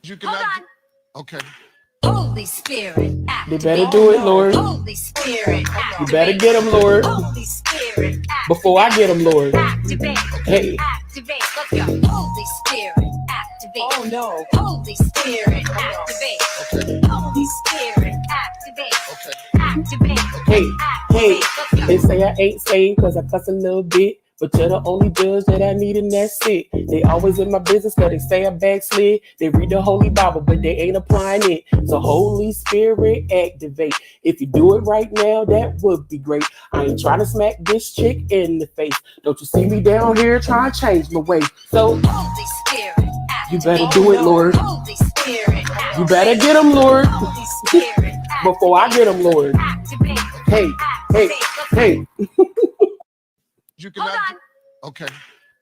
You cannot. Okay. Holy Spirit, They better do it, Lord. Holy Spirit, You better get them, Lord. Holy Spirit, Before I get them, Lord. activate. Hey. Activate. Let's go. Holy Spirit, activate. Oh no. Holy Spirit, activate. Okay. Holy Spirit, activate. Okay. Activate. Hey, hey, Let's go. they say I ain't saved cause I cuss a little bit. But you're the only judge that I need and that's it. They always in my business cause they say I backslid. They read the Holy Bible but they ain't applying it. So Holy Spirit activate. If you do it right now, that would be great. I ain't trying to smack this chick in the face. Don't you see me down here trying to change my way? So Holy Spirit, you better do it, Lord. Holy Spirit, You better get them, Lord. Holy Spirit, Before I get them, Lord. activate. Hey, hey, hey. You cannot. Okay.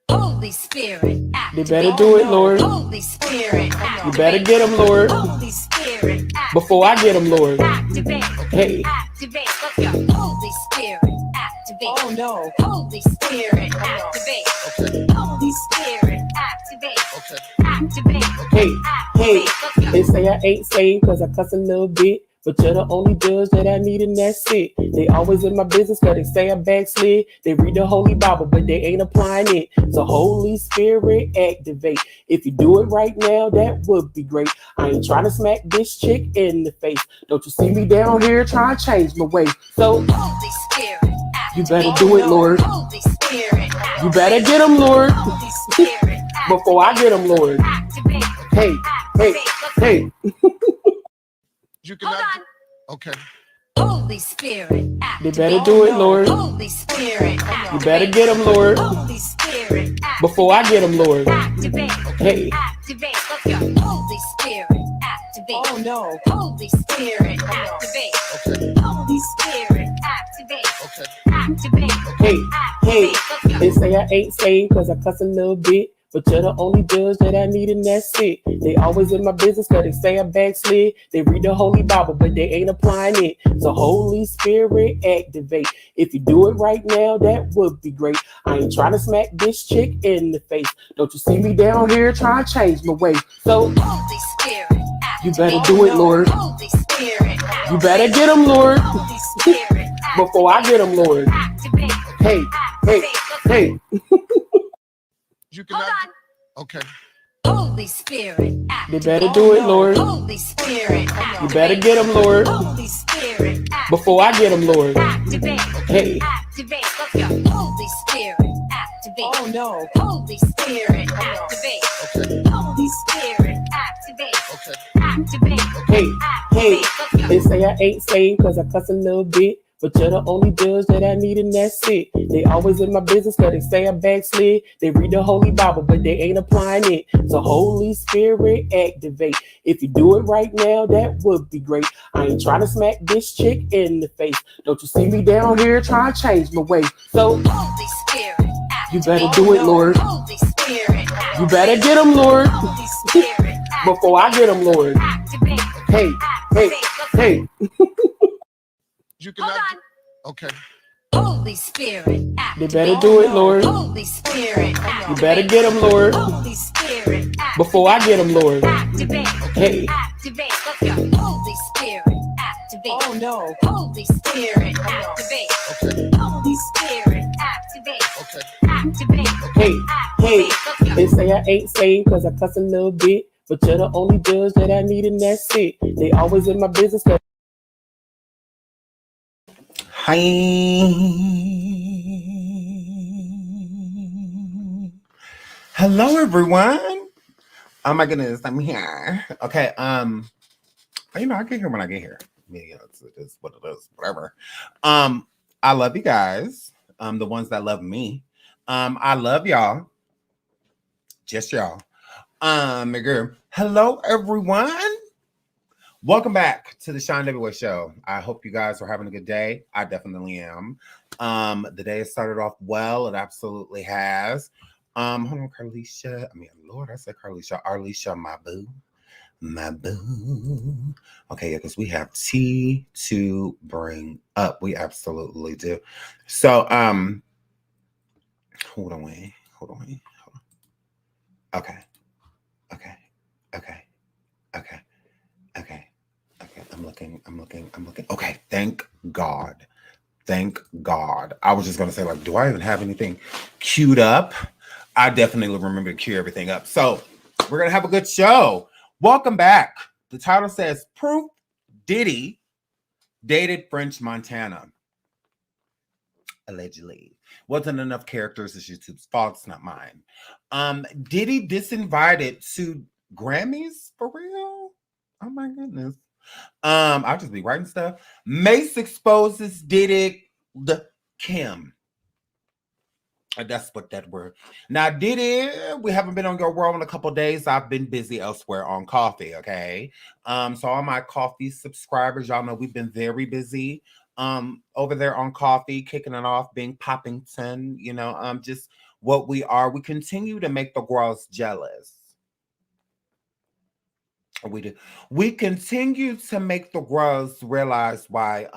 Holy Spirit, They activate. better do it, Lord. Holy Spirit, You better get them, Lord. Holy Spirit, Before I get them, Lord. activate. Hey. Activate. Let's go. Holy Spirit, activate. Oh no. Holy Spirit, activate. Okay. Holy Spirit, activate. Okay. Activate. Hey, hey, Activate. Let's go. they say I ain't saved cause I cuss a little bit. But you're the only judge that I need and that's it. They always in my business cause they say I backslid. They read the Holy Bible but they ain't applying it. So Holy Spirit activate. If you do it right now, that would be great. I ain't trying to smack this chick in the face. Don't you see me down here trying to change my way? So Holy Spirit, you better do it, Lord. Holy Spirit, You better get them, Lord. Holy Spirit, Before I get them, Lord. activate. Hey, hey, hey. You cannot. Okay. Holy Spirit, They activate. better do it, Lord. Holy Spirit, You better get them, Lord. Holy Spirit, Before I get them, Lord. activate. Hey. Activate. Let's go. Holy Spirit, activate. Oh no. Holy Spirit, activate. Okay. Holy Spirit, activate. Okay. Activate. Hey, hey, Let's go. they say I ain't saved cause I cuss a little bit. But you're the only judge that I need and that's it. They always in my business cause they say I backslid. They read the Holy Bible but they ain't applying it. So Holy Spirit activate. If you do it right now, that would be great. I ain't trying to smack this chick in the face. Don't you see me down here trying to change my way? So Holy Spirit, you better do it, Lord. Holy Spirit, You better get them, Lord. Holy Spirit, Before I get them, Lord. activate. Hey, hey, hey. You cannot. Okay. Holy Spirit, They activate. better do it, Lord. Holy Spirit, You better get them, Lord. Holy Spirit, Before I get them, Lord. activate. Hey. Activate. Let's go. Holy Spirit, activate. Oh no. Holy Spirit, activate. Okay. Holy Spirit, activate. Okay. Activate. Hey, hey, Let's go. they say I ain't saved cause I cuss a little bit. But you're the only judge that I need and that's it. They always in my business cause they say I backslid. They read the Holy Bible but they ain't applying it. So Holy Spirit activate. If you do it right now, that would be great. I ain't trying to smack this chick in the face. Don't you see me down here trying to change my way? So Holy Spirit, you better do it, Lord. Holy Spirit, You better get them, Lord. Holy Spirit, Before I get them, Lord. activate. Hey, hey, hey. You cannot. Okay. Holy Spirit, They activate. better do it, Lord. Holy Spirit, You better get them, Lord. Holy Spirit, Before I get them, Lord. activate. Hey. Activate. Let's go. Holy Spirit, activate. Oh no. Holy Spirit, activate. Okay. Holy Spirit, activate. Okay. Activate. Hey, hey, Let's go. they say I ain't saved cause I cuss a little bit. But you're the only judge that I need and that's it. They always in my business cause Hi. Hello, everyone. Oh my goodness, I'm here. Okay. I get here when I get here. Yeah, it's what it is. Whatever. I love you guys. The ones that love me. I love y'all. Just y'all. Girl. Hello, everyone. Welcome back to the Shine Everywhere Show. I hope you guys are having a good day. I definitely am. The day has started off well. It absolutely has. Hold on, Carlisha. Lord, I said Carlisha. Arlisha, my boo. My boo. Okay, yeah, because we have tea to bring up. We absolutely do. So, hold on. Okay. Okay. I'm looking. Okay, thank God. Thank God. I was just gonna say, like, do I even have anything queued up? I definitely remember to cue everything up. So we're gonna have a good show. Welcome back. The title says Proof Diddy dated French Montana. Allegedly. Wasn't enough characters. It's YouTube's fault. It's not mine. Diddy disinvited to Grammys for real? Oh my goodness. I'll just be writing stuff. Mase exposes Diddy the Kim. That's what that word. Now, Diddy, we haven't been on your world in a couple days. I've been busy elsewhere on coffee, okay? So all my coffee subscribers, y'all know we've been very busy over there on coffee, kicking it off, being Poppington, just what we are. We continue to make the girls jealous. We do. We continue to make the girls realize why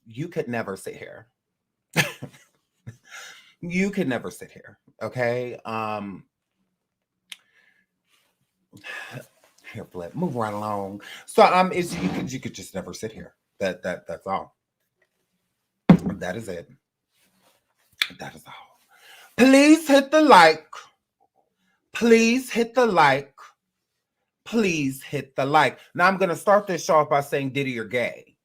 you could never sit here. You could never sit here, okay? Here, Flip, move right along. So you could just never sit here. That's all. That is it. That is all. Please hit the like. Please hit the like. Please hit the like. Now I'm gonna start this show off by saying Diddy, you're gay.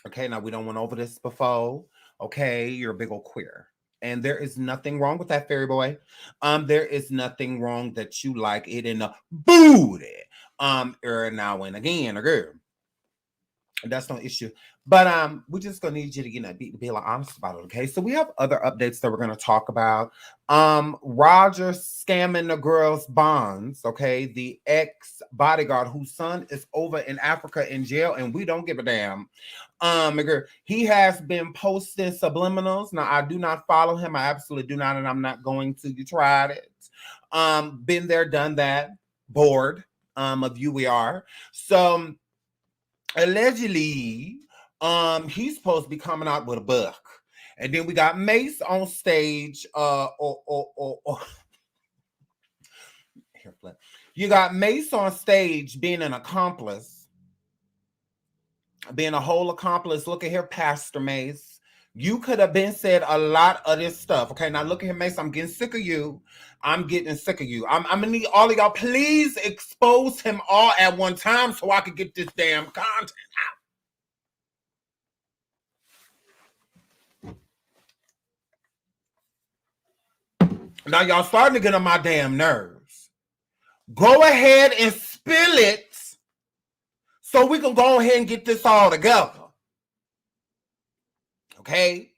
Okay, now we don't went over this before. Okay, you're a big old queer. And there is nothing wrong with that, fairy boy. There is nothing wrong that you like it in the booty. Every now and again, girl. That's no issue. But we're just gonna need you to be like honest about it, okay? So we have other updates that we're gonna talk about. Roger scamming the girls' bonds, okay? The ex-bodyguard whose son is over in Africa in jail, and we don't give a damn. He has been posting subliminals. Now, I do not follow him. I absolutely do not, and I'm not going to. You tried it. Been there, done that. Bored of you we are. So allegedly, he's supposed to be coming out with a book. And then we got Mase on stage. Here, Flip. You got Mase on stage being an accomplice. Being a whole accomplice. Look at here, Pastor Mase. You could have been said a lot of this stuff. Okay, now look at here, Mase. I'm getting sick of you. I'm getting sick of you. I'm gonna need all of y'all. Please expose him all at one time so I could get this damn content out. Now y'all starting to get on my damn nerves. Go ahead and spill it so we can go ahead and get this all together. Okay?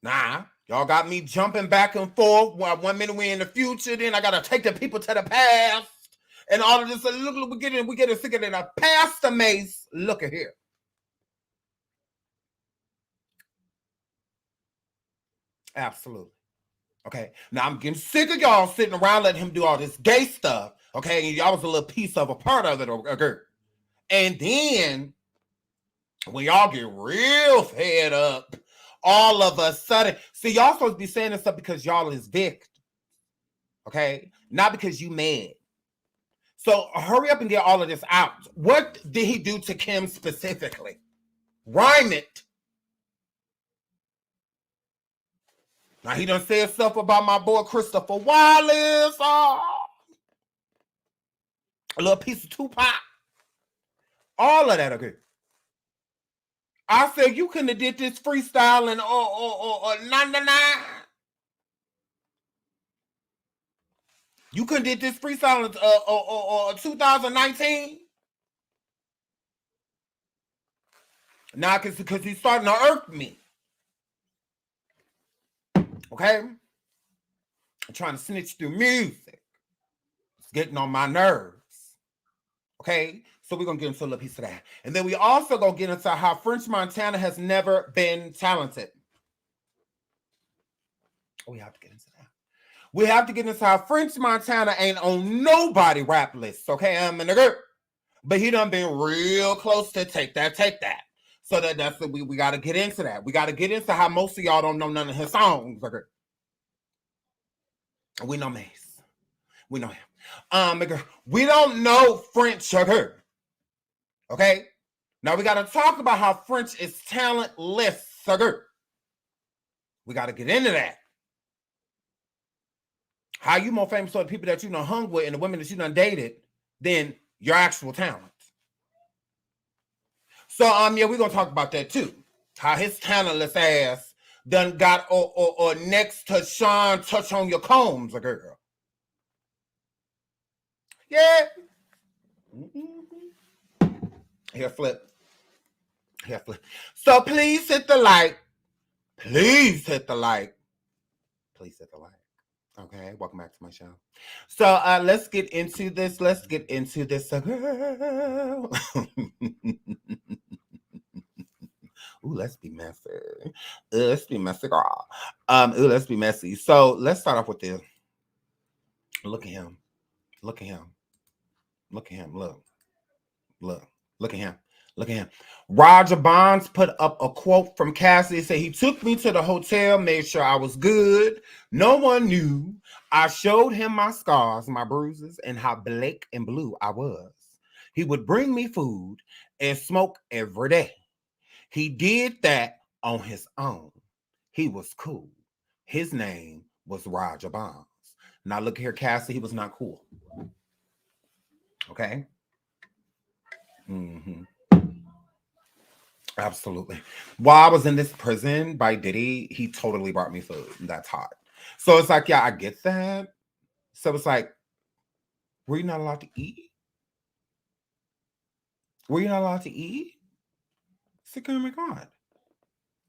Nah, y'all got me jumping back and forth. Well, 1 minute we're in the future, then I gotta take the people to the past. And all of this, look, we're getting sick of it. Now, Pastor Mase, look at here. Absolutely. Okay, now I'm getting sick of y'all sitting around letting him do all this gay stuff. Okay, and y'all was a little piece of a part of it, okay? And then when y'all get real fed up, all of a sudden, see, y'all supposed to be saying this stuff because y'all is victims, okay? Not because you mad. So hurry up and get all of this out. What did he do to Kim specifically? Rhyme it. Now he done said stuff about my boy Christopher Wallace. Oh, a little piece of Tupac. All of that, okay? I said you couldn't have did this freestyle in 99. You couldn't did this freestyle in 2019. Now, because he's starting to irk me. Okay? I'm trying to snitch through music. It's getting on my nerves. Okay? So we're going to get into a little piece of that. And then we also going to get into how French Montana has never been talented. We have to get into that. We have to get into how French Montana ain't on nobody rap list. Okay? But he done been real close to take that. So that's what we got to get into that. We got to get into how most of y'all don't know none of his songs. Okay? We know Mase. We know him. We don't know French sugar. Okay? Now we got to talk about how French is talentless sugar. We got to get into that. How you more famous for the people that you done hung with and the women that you done dated than your actual talent. So yeah, we're gonna talk about that too. How his talentless ass done got or next to Sean touch on your combs, a girl. Yeah. Here, flip. Here, flip. So please hit the like. Please hit the like. Please hit the like. Okay, welcome back to my show. So let's get into this. Let's get into this. Girl. Ooh, let's be messy. Let's be messy, girl. Ooh, let's be messy. So let's start off with this. Look at him. Look at him. Look at him. Look. Look. Look at him. Look at him. Roger Bonds put up a quote from Cassie. Said he took me to the hotel, made sure I was good. No one knew. I showed him my scars, my bruises, and how black and blue I was. He would bring me food and smoke every day. He did that on his own. He was cool. His name was Roger Bonds. Now look here, Cassie. He was not cool. Okay? Mm-hmm. Absolutely. While I was in this prison by Diddy, he totally brought me food. That's hot. So it's like, yeah, I get that. So it's like, were you not allowed to eat? Were you not allowed to eat? It's like, oh my God.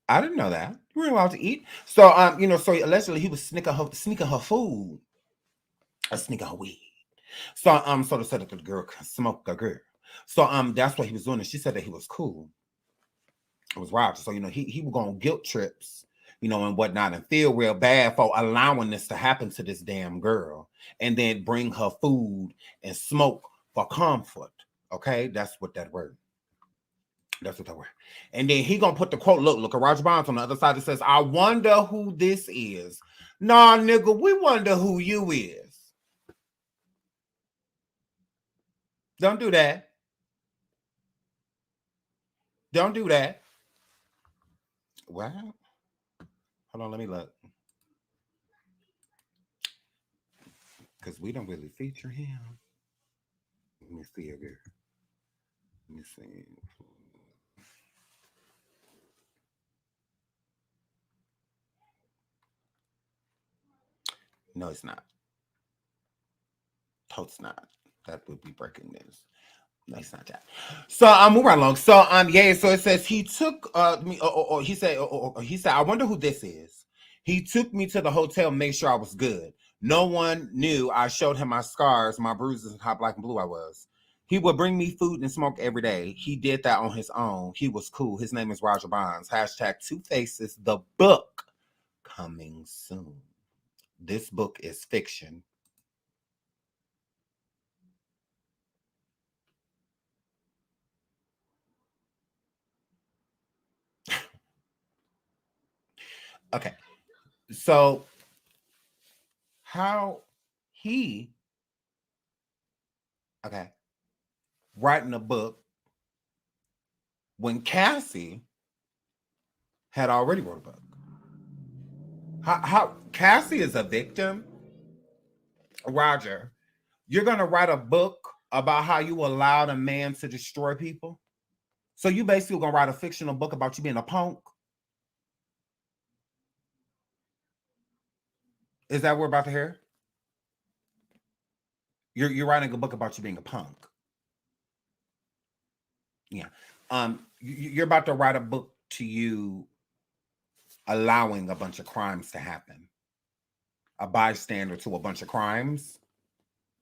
I didn't know that. You weren't allowed to eat. So, so allegedly he was sneaking her food. Or sneaking her weed. So, so they said that the girl could smoke a girl. So, that's what he was doing. And she said that he was cool. It was Roger. So, he was going guilt trips, and whatnot, and feel real bad for allowing this to happen to this damn girl. And then bring her food and smoke for comfort. Okay? That's what that word. That's what that word. And then he gonna put the quote, look at Roger Bonds on the other side that says, I wonder who this is. Nah, nigga, we wonder who you is. Don't do that. Don't do that. Well, hold on, let me look. Because we don't really feature him. Let me see again. Let me see. No, it's not. Totes not. That would be breaking news. No, it's not that. So I'm moving right along. So yeah. So it says he took me. He said. He said, I wonder who this is. He took me to the hotel, made sure I was good. No one knew. I showed him my scars, my bruises, and how black and blue I was. He would bring me food and smoke every day. He did that on his own. He was cool. His name is Roger Bonds. Hashtag Two Faces. The book coming soon. This book is fiction. Okay. So how he writing a book when Cassie had already wrote a book. How Cassie is a victim. Roger, you're gonna write a book about how you allowed a man to destroy people. So you basically gonna write a fictional book about you being a punk. Is that what we're about to hear? You're writing a book about you being a punk. Yeah. You're about to write a book to you allowing a bunch of crimes to happen. A bystander to a bunch of crimes.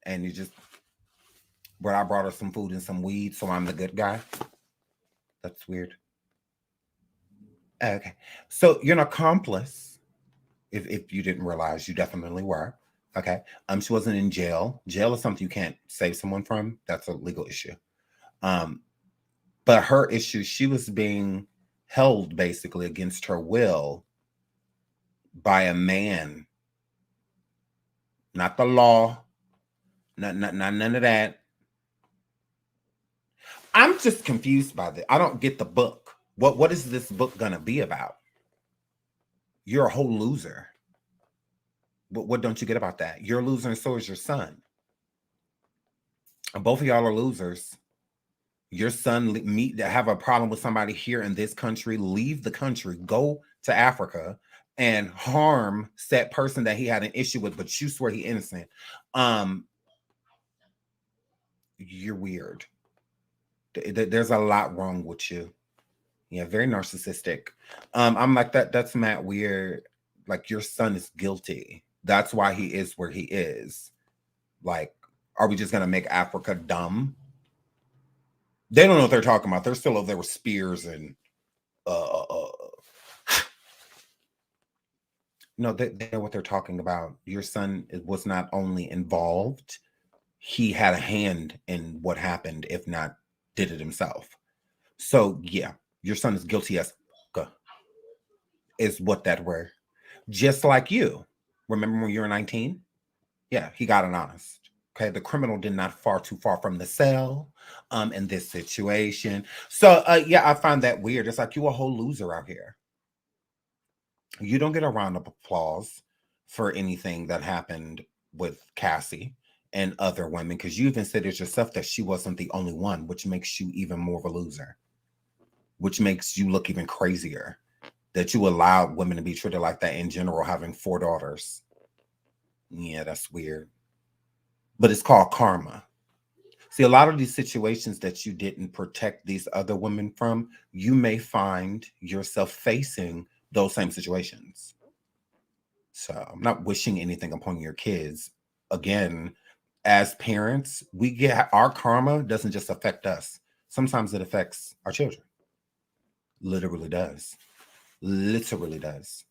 And you just, but I brought her some food and some weed, so I'm the good guy. That's weird. Okay. So you're an accomplice. If you didn't realize, you definitely were. Okay. She wasn't in jail. Jail is something you can't save someone from. That's a legal issue. But her issue, she was being held basically against her will by a man. Not the law, None of that. I'm just confused by this. I don't get the book. What is this book gonna be about? You're a whole loser. What don't you get about that? You're a loser, and so is your son. And both of y'all are losers. Your son have a problem with somebody here in this country, leave the country, go to Africa, and harm said person that he had an issue with, but you swear he's innocent. You're weird. There's a lot wrong with you. Yeah, very narcissistic. I'm like, that's mad weird. Like, your son is guilty. That's why he is where he is. Like, are we just gonna make Africa dumb? They don't know what they're talking about. They're still over there with spears and no, they know what they're talking about. Your son was not only involved, he had a hand in what happened, if not did it himself. So yeah, your son is guilty as is what that were. Just like you. Remember when you were 19? Yeah, he got an honest. Okay, the criminal did not far too far from the cell in this situation. So yeah, I find that weird. It's like, you a whole loser out here. You don't get a round of applause for anything that happened with Cassie and other women, because you even said it yourself that she wasn't the only one, which makes you even more of a loser, which makes you look even crazier that you allowed women to be treated like that in general, having 4 daughters. Yeah, that's weird. But it's called karma. See, a lot of these situations that you didn't protect these other women from, you may find yourself facing those same situations. So I'm not wishing anything upon your kids. Again, as parents, we get our karma doesn't just affect us. Sometimes it affects our children. Literally does. Literally does.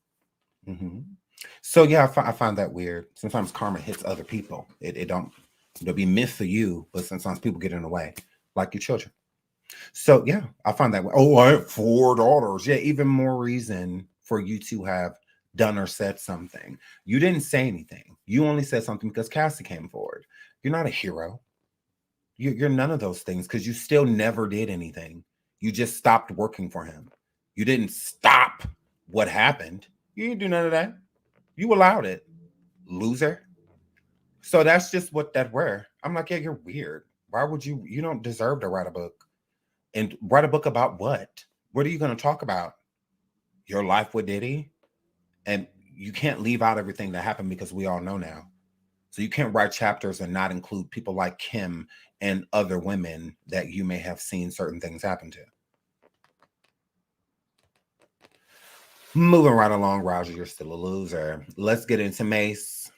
So yeah, I find that weird. Sometimes karma hits other people. It'll be meant for you, but sometimes people get in the way, like your children. So yeah, I find that way. Oh, I have 4 daughters. Yeah, even more reason for you to have done or said something. You didn't say anything. You only said something because Cassie came forward. You're not a hero. You're none of those things, because you still never did anything. You just stopped working for him. You didn't stop what happened. You didn't do none of that. You allowed it, loser. So that's just what that were. I'm like, yeah, you're weird. Why would you don't deserve to write a book. And write a book about what? What are you going to talk about? Your life with Diddy? And you can't leave out everything that happened, because we all know now. So you can't write chapters and not include people like Kim and other women that you may have seen certain things happen to. Moving right along, Roger, you're still a loser. Let's get into Mase.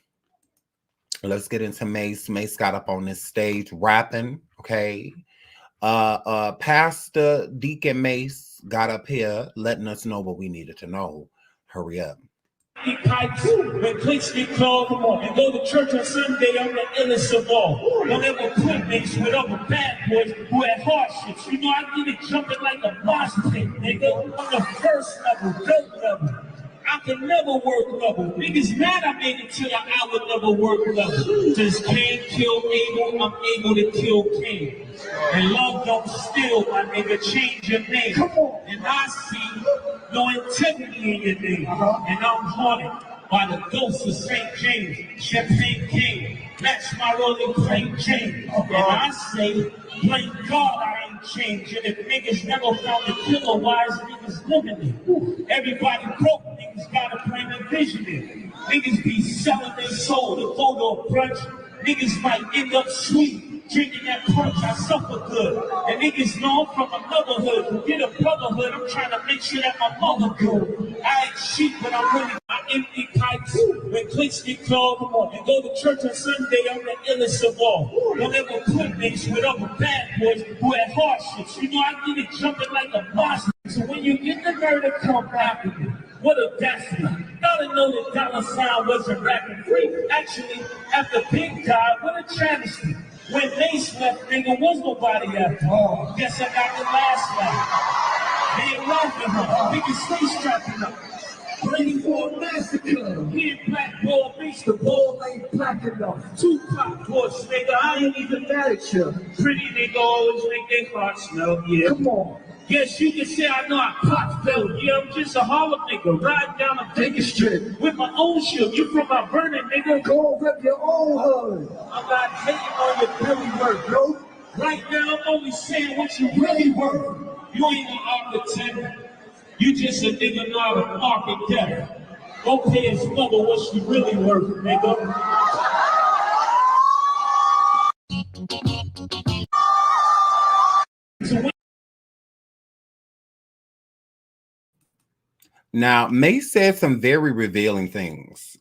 Mase got up on this stage rapping, okay? Pastor Deacon Mase got up here letting us know what we needed to know. Hurry up. When clicks get called and go to church on Sunday, I'm the illest of all. Don't ever put mix with other bad boys who had hardships. You know, I get it jumping like a mosh pit, nigga. On the first level, dope level. I can never work level. Niggas mad I made it to the hour level work level. Just Cain kill Abel, I'm able to kill Cain. And love don't steal, my nigga, change your name. Come on. And I see no integrity in your name. And I'm haunted by the ghost of St. James. Champagne King, match my rolling plate chain. And I say, blame God I ain't changed. And if niggas never found the killer, why is niggas living it? Everybody broke, niggas gotta blame the visionary. Niggas be selling their soul to go to a brunch. Niggas might end up sweet. Drinking that punch, I suffer good. And niggas know I'm from another hood. Forget a brotherhood, I'm trying to make sure that my mother good. I ain't cheap, but I'm really, I empty pipes. When clicks get called and go to church on Sunday, I'm the illest of all. Don't ever put mix with other bad boys who had hardships. You know, I get it jumping like a boss. So when you get the nerve to come after me, what a destiny. Gotta know that dollar sign wasn't rapping free. Actually, after Big died, what a travesty. When Mase left, nigga, was nobody after all. Guess I got the last laugh. They ain't laughing, huh? Niggas stay strapping up. Ready for a massacre. Hit black ball, makes the ball ain't black enough. Tupac push, nigga, I ain't even mad at you. Pretty nigga always make their heart smell, yeah. Come on. Yes, you can say I know I pot fell. Yeah, I'm just a Harlem nigga, riding down a Vegas strip with my own shit. You from my burning, nigga. Go rip your own hood. I'm not hating on your Billy work, bro. Right now, I'm only saying what you really worth. You ain't an architect. You just a nigga not an architect. Go pay his mother what she really worth, nigga. Now, Mase said some very revealing things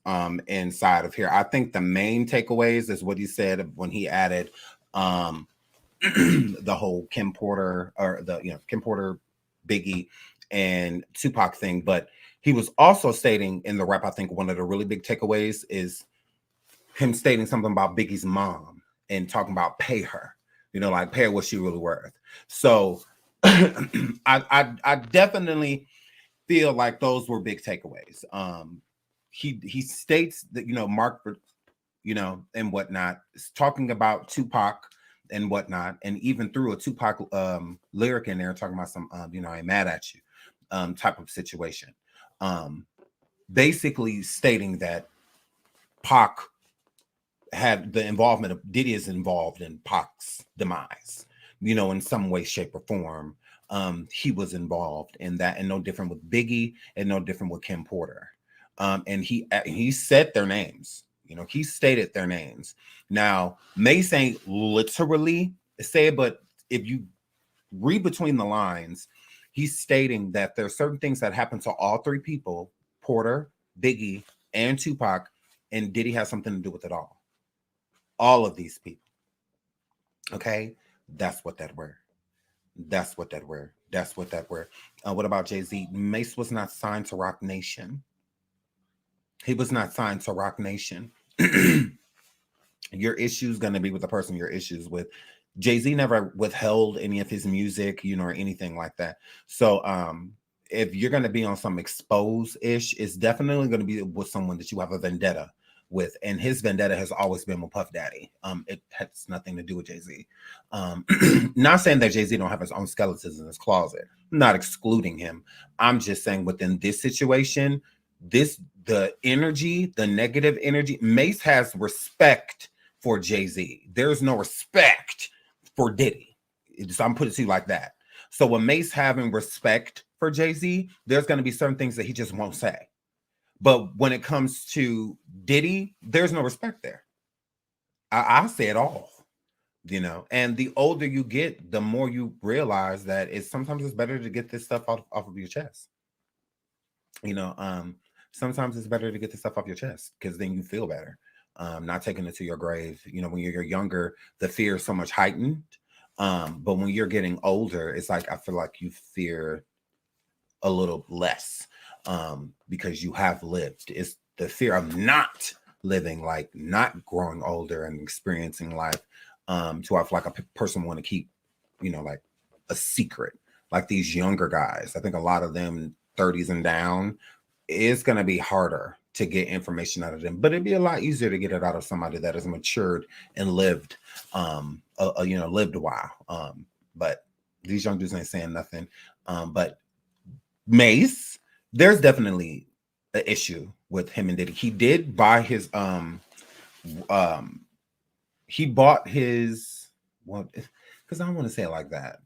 inside of here. I think the main takeaways is what he said when he added the whole Kim Porter or the Kim Porter, Biggie, and Tupac thing. But he was also stating in the rap, I think one of the really big takeaways is him stating something about Biggie's mom and talking about pay her, like pay her what she really worth. So I definitely feel like those were big takeaways. He states that Mark, and whatnot, is talking about Tupac and whatnot, and even threw a Tupac lyric in there talking about some I ain't mad at you type of situation. Basically stating that Pac had the involvement of Diddy is involved in Pac's demise, in some way, shape, or form. He was involved in that, and no different with Biggie, and no different with Kim Porter. And he said their names. He stated their names. Now, Mase ain't literally say it, but if you read between the lines, he's stating that there are certain things that happen to all three people, Porter, Biggie, and Tupac, and Diddy has something to do with it all. All of these people. Okay? That's what that were. That's what that were. That's what that were. What about Jay-Z? Mase was not signed to Roc Nation. He was not signed to Roc Nation. Your issue's going to be with the person your issues with. Jay-Z never withheld any of his music, or anything like that. So if you're going to be on some expose-ish, it's definitely going to be with someone that you have a vendetta with, and his vendetta has always been with Puff Daddy. It has nothing to do with Jay-Z. Not saying that Jay-Z don't have his own skeletons in his closet. I'm not excluding him. I'm just saying within this situation, the energy, the negative energy, Mase has respect for Jay-Z. There's no respect for Diddy. I'm putting it to you like that. So when Mase having respect for Jay-Z, there's going to be certain things that he just won't say. But when it comes to Diddy, there's no respect there. I say it all, and the older you get, the more you realize that sometimes it's better to get this stuff off of your chest. Sometimes it's better to get this stuff off your chest because then you feel better. Not taking it to your grave. When you're younger, the fear is so much heightened. But when you're getting older, it's like I feel like you fear a little less. Because you have lived. It's the fear of not living, like not growing older and experiencing life. To I feel like a person want to keep, like a secret. Like these younger guys, I think a lot of them 30s and down, it's going to be harder to get information out of them, but it'd be a lot easier to get it out of somebody that has matured and lived, lived a while. But these young dudes ain't saying nothing. But Mase, there's definitely an issue with him and Diddy. He did buy his he bought his because I don't want to say it like that.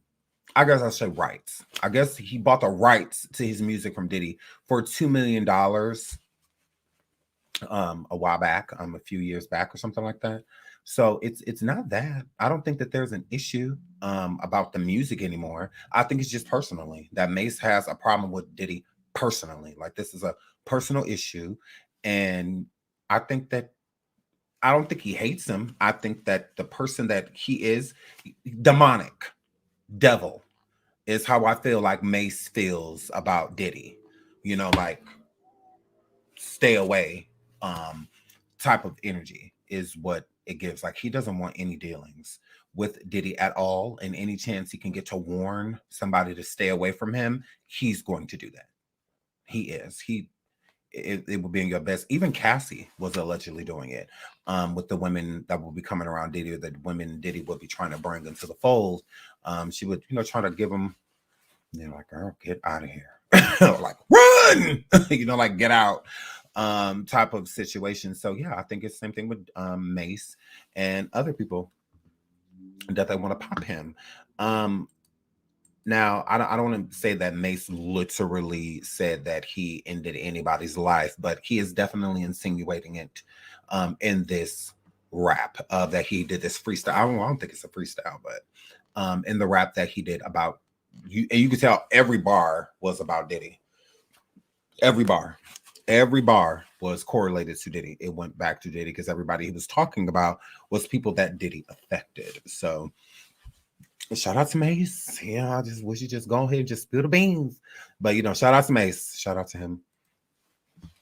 I guess I'll say rights. I guess he bought the rights to his music from Diddy for $2 million a while back, a few years back or something like that. So it's not that. I don't think that there's an issue about the music anymore. I think it's just personally that Mase has a problem with Diddy personally. Like this is a personal issue, and I don't think he hates him. I think that the person that he is, demonic, devil, is how I feel like Mase feels about Diddy. Like stay away type of energy is what it gives. Like he doesn't want any dealings with Diddy at all, and any chance he can get to warn somebody to stay away from him, he's going to do that. He is. it would be in your best. Even Cassie was allegedly doing it with the women that will be coming around Diddy, or the women Diddy would be trying to bring into the fold. She would, try to give them, like, girl, get out of here. Like, run, like, get out type of situation. So yeah, I think it's the same thing with Mase and other people that they want to pop him. Now, I don't want to say that Mase literally said that he ended anybody's life, but he is definitely insinuating it in this rap that he did, this freestyle. I don't think it's a freestyle, but in the rap that he did about you, and you can tell every bar was about Diddy. Every bar was correlated to Diddy. It went back to Diddy because everybody he was talking about was people that Diddy affected. So shout out to Mase. Yeah, I just wish you just go ahead and just spill the beans. But shout out to Mase. Shout out to him.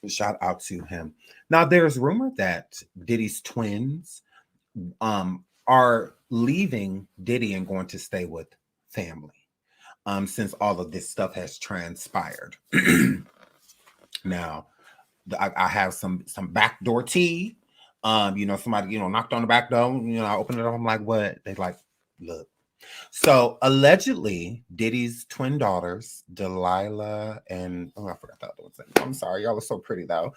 Shout out to him. Now there's rumor that Diddy's twins are leaving Diddy and going to stay with family. Since all of this stuff has transpired. Now, I have some backdoor tea. Somebody, knocked on the back door. I opened it up. I'm like, what? They like, look. So allegedly, Diddy's twin daughters, Delilah and I forgot that other name. I'm sorry, y'all are so pretty though.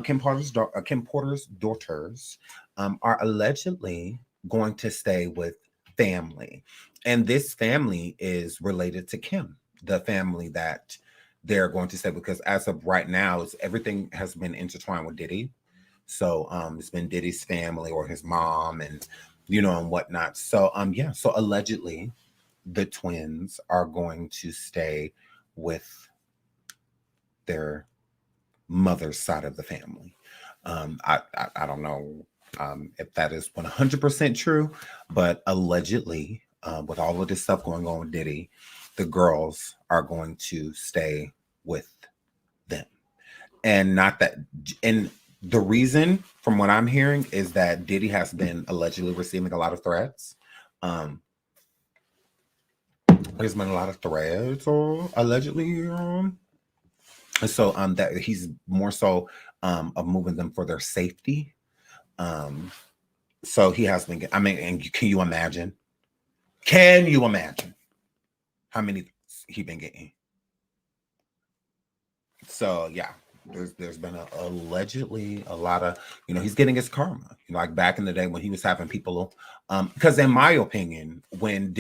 Kim Porter's daughters are allegedly going to stay with family, and this family is related to Kim, the family that they're going to stay with, because as of right now, everything has been intertwined with Diddy. So it's been Diddy's family or his mom and and whatnot. So so allegedly the twins are going to stay with their mother's side of the family. I don't know if that is 100% true, but allegedly with all of this stuff going on with Diddy, the girls are going to stay with them. And not that, and the reason from what I'm hearing is that Diddy has been allegedly receiving a lot of threats. There's been a lot of threats or allegedly, and so that he's more so of moving them for their safety. So he has been. And can you imagine? Can you imagine how many he been getting? So yeah. There's been allegedly a lot of, he's getting his karma. Like back in the day when he was having people, because in my opinion, when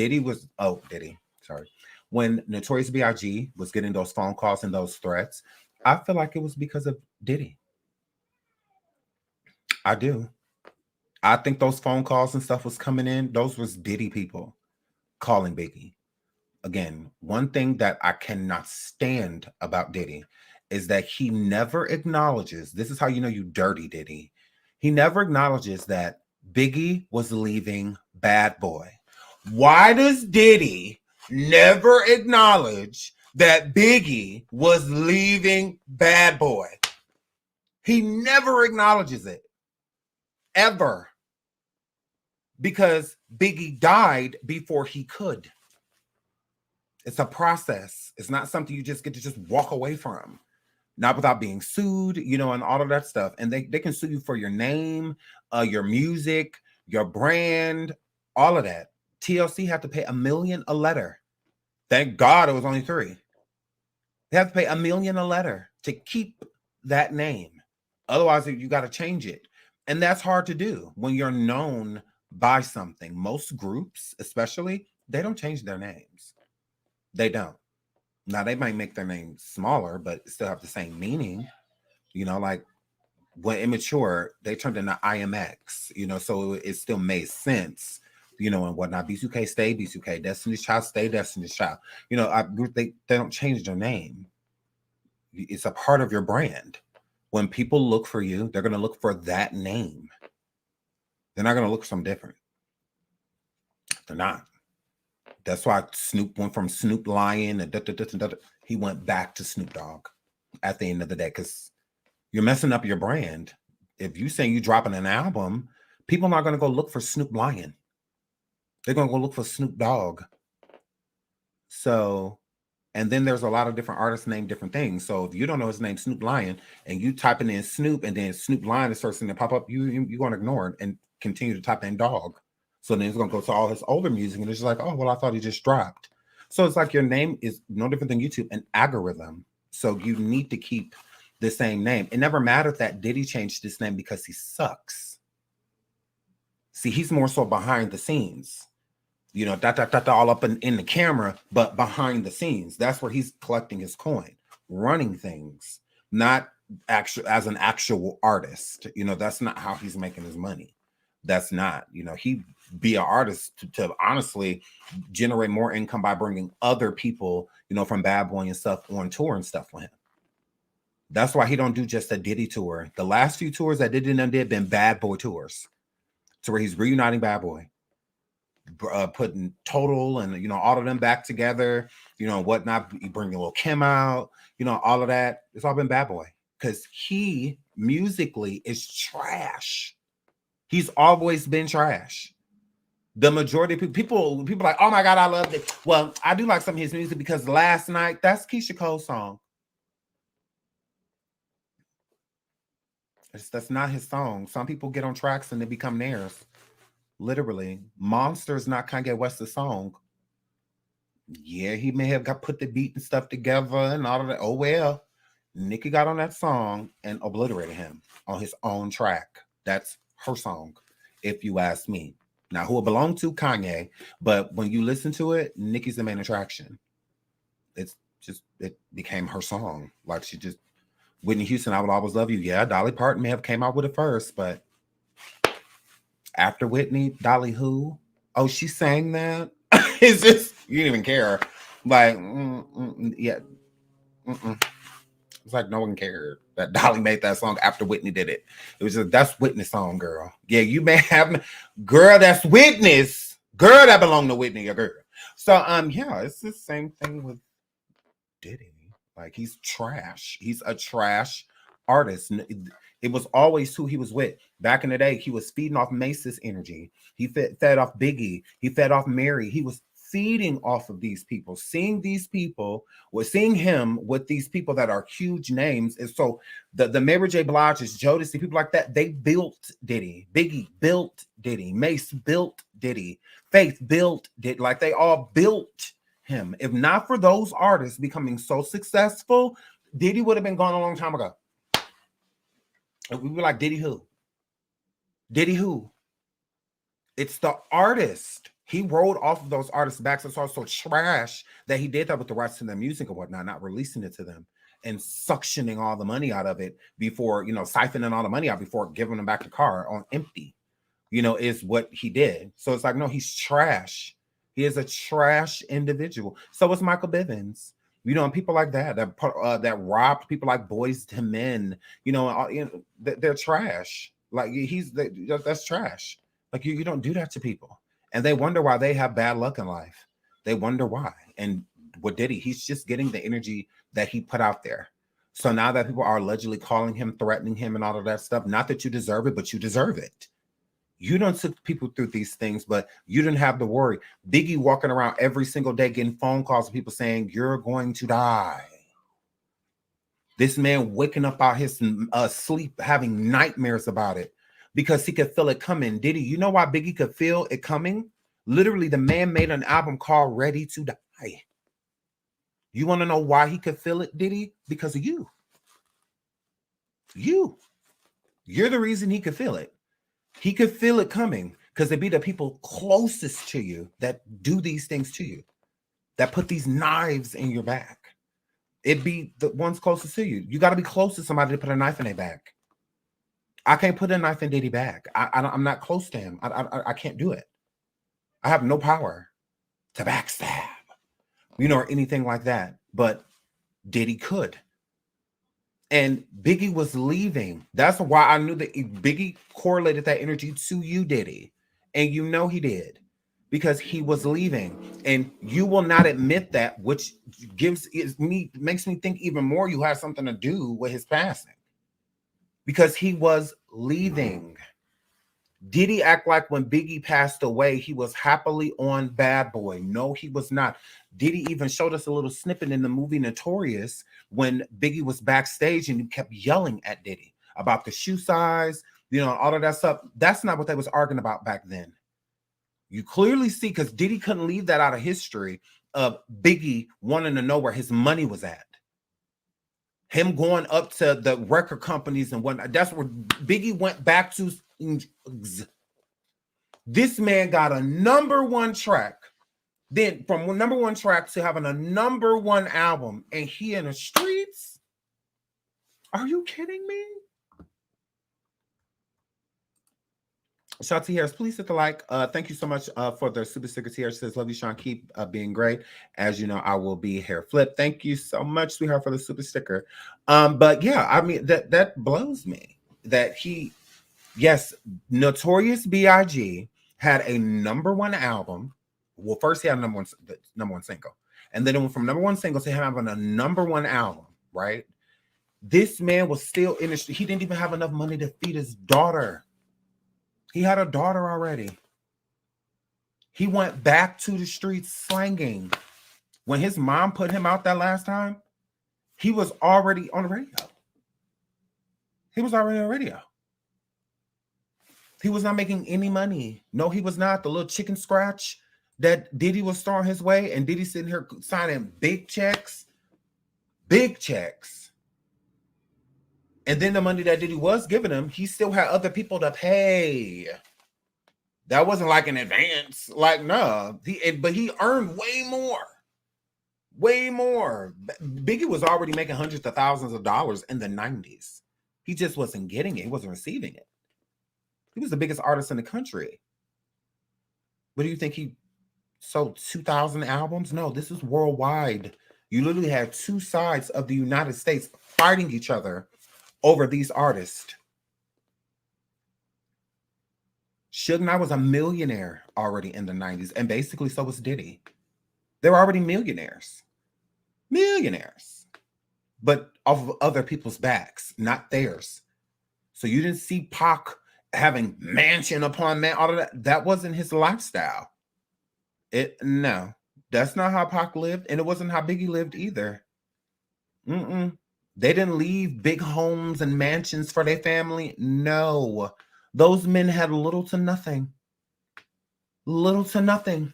when Notorious B.I.G. was getting those phone calls and those threats, I feel like it was because of Diddy. I do. I think those phone calls and stuff was coming in. Those was Diddy people calling Biggie. Again, one thing that I cannot stand about Diddy is that he never acknowledges, this is how you know you dirty Diddy. He never acknowledges that Biggie was leaving Bad Boy. Why does Diddy never acknowledge that Biggie was leaving Bad Boy? He never acknowledges it. Ever. Because Biggie died before he could. It's a process. It's not something you just get to just walk away from. Not without being sued, and all of that stuff. And they can sue you for your name, your music, your brand, all of that. TLC had to pay $1 million a letter. Thank God it was only 3. They have to pay $1 million a letter to keep that name. Otherwise, you got to change it. And that's hard to do when you're known by something. Most groups, especially, they don't change their names. They don't. Now, they might make their name smaller, but still have the same meaning. Like when Immature, they turned into IMX, so it still made sense, and whatnot. B2K stay B2K, Destiny's Child stay Destiny's Child. They don't change their name. It's a part of your brand. When people look for you, they're going to look for that name. They're not going to look for something different. They're not. That's why Snoop went from Snoop Lion and he went back to Snoop Dogg at the end of the day, because you're messing up your brand. If you say you're dropping an album, people are not going to go look for Snoop Lion. They're going to go look for Snoop Dogg. So And then there's a lot of different artists named different things. So if you don't know his name, Snoop Lion, and you typing in Snoop and then Snoop Lion is first thing to pop up, you're going to ignore it and continue to type in dog. So then it's going to go to all his older music and it's just like, oh, well, I thought he just dropped. So it's like your name is no different than YouTube, an algorithm. So you need to keep the same name. It never mattered that Diddy changed his name because he sucks. See, he's more so behind the scenes. You know, all up in the camera, but behind the scenes. That's where he's collecting his coin, running things, not actual as an actual artist. You know, that's not how he's making his money. That's not, you know, he be an artist to honestly generate more income by bringing other people, you know, from Bad Boy and stuff on tour and stuff with him. That's why he don't do just a Diddy tour. The last few tours that Diddy done did been Bad Boy tours, to where he's reuniting Bad Boy. Putting Total and, you know, all of them back together, you know, whatnot. You bring a little Kim out, you know, all of that. It's all been Bad Boy because he musically is trash. He's always been trash. The majority of people like, oh my God, I love it. Well, I do like some of his music because Last Night, that's Keisha Cole's song. That's not his song. Some people get on tracks and they become theirs. Literally, Monster's not Kanye West's song. Yeah, he may have put the beat and stuff together and all of that. Oh well, Nicki got on that song and obliterated him on his own track. That's her song, if you ask me. Now, who it belonged to? Kanye. But when you listen to it, Nicki's the main attraction. It became her song. Like she just, Whitney Houston, I Will Always Love You. Yeah, Dolly Parton may have came out with it first, but after Whitney, Dolly who? Oh, she sang that? It's just, you didn't even care. Like, yeah. It's like no one cared that Dolly made that song after Whitney did it. It was just, that's Whitney's song, girl. Yeah, you may have, girl, that's Whitney's. Girl, that belonged to Whitney, a girl. So, yeah, it's the same thing with Diddy. Like, he's trash. He's a trash artist. It was always who he was with. Back in the day, he was feeding off Mase's energy. He fed off Biggie. He fed off Mary. He was feeding off of these people. Seeing him with these people that are huge names. And so the Mary J. Blige's, Jodeci, people like that, they built Diddy. Biggie built Diddy. Mase built Diddy. Faith built Diddy. Like, they all built him. If not for those artists becoming so successful, Diddy would have been gone a long time ago. We were like, Diddy who? Diddy who? It's the artist. He rolled off of those artists' backs. It's also trash that he did that with the rights to their music and whatnot, not releasing it to them and suctioning all the money out of it before, you know, siphoning all the money out before giving them back the car on empty, you know, is what he did. So it's like, no, he's trash. He is a trash individual. So is Michael Bivins. You know, and people like that robbed people like Boys to Men, you know, they're trash. Like, that's trash. Like, you don't do that to people. And they wonder why they have bad luck in life. They wonder why. And what did he? He's just getting the energy that he put out there. So now that people are allegedly calling him, threatening him and all of that stuff, not that you deserve it, but you deserve it. You don't took people through these things, but you didn't have to worry. Biggie walking around every single day getting phone calls of people saying, you're going to die. This man waking up out his sleep, having nightmares about it because he could feel it coming. Diddy, you know why Biggie could feel it coming? Literally, the man made an album called Ready to Die. You want to know why he could feel it, Diddy? Because of you. You're the reason he could feel it. He could feel it coming because it be the people closest to you that do these things to you, that put these knives in your back. It be the ones closest to you. You got to be close to somebody to put a knife in their back. I can't put a knife in Diddy back. I'm not close to him. I can't do it. I have no power to backstab, you know, or anything like that. But Diddy could. And Biggie was leaving. That's why I knew that Biggie correlated that energy to you, Diddy. And you know he did. Because he was leaving. And you will not admit that, which makes me think even more you have something to do with his passing. Because he was leaving. Diddy act like when Biggie passed away, he was happily on Bad Boy. No, he was not. Diddy even showed us a little snippet in the movie Notorious when Biggie was backstage and he kept yelling at Diddy about the shoe size, you know, all of that stuff. That's not what they was arguing about back then. You clearly see, because Diddy couldn't leave that out of history of Biggie wanting to know where his money was at. Him going up to the record companies and whatnot. That's where Biggie went back to. This man got a #1 track. Then from #1 track to having a #1 album, and he in the streets? Are you kidding me? Shanti Harris, please hit the like. Thank you so much for the super sticker here. It says, love you, Sean. Keep being great. As you know, I will be hair flip. Thank you so much, sweetheart, for the super sticker. But yeah, I mean, that blows me that he, yes, Notorious B.I.G. had a #1 album. Well, first he had a number one single. And then it went from #1 single to having a #1 album, right? This man was still in the street. He didn't even have enough money to feed his daughter. He had a daughter already. He went back to the streets slanging. When his mom put him out that last time, he was already on the radio. He was already on the radio. He was not making any money. No, he was not. The little chicken scratch that Diddy was throwing his way, and Diddy sitting here signing big checks. Big checks. And then the money that Diddy was giving him, he still had other people to pay. That wasn't like an advance. Like, no. But he earned way more. Way more. Biggie was already making hundreds of thousands of dollars in the 90s. He just wasn't getting it. He wasn't receiving it. He was the biggest artist in the country. What do you think? He sold 2,000 albums? No, this is worldwide. You literally had two sides of the United States fighting each other over these artists. Suge Knight was a millionaire already in the 90s, and basically so was Diddy. They were already millionaires. Millionaires. But off of other people's backs, not theirs. So you didn't see Pac having mansion upon man, all of that. That wasn't his lifestyle. No, that's not how Pac lived, and it wasn't how Biggie lived either. They didn't leave big homes and mansions for their family. No. Those men had little to nothing. Little to nothing.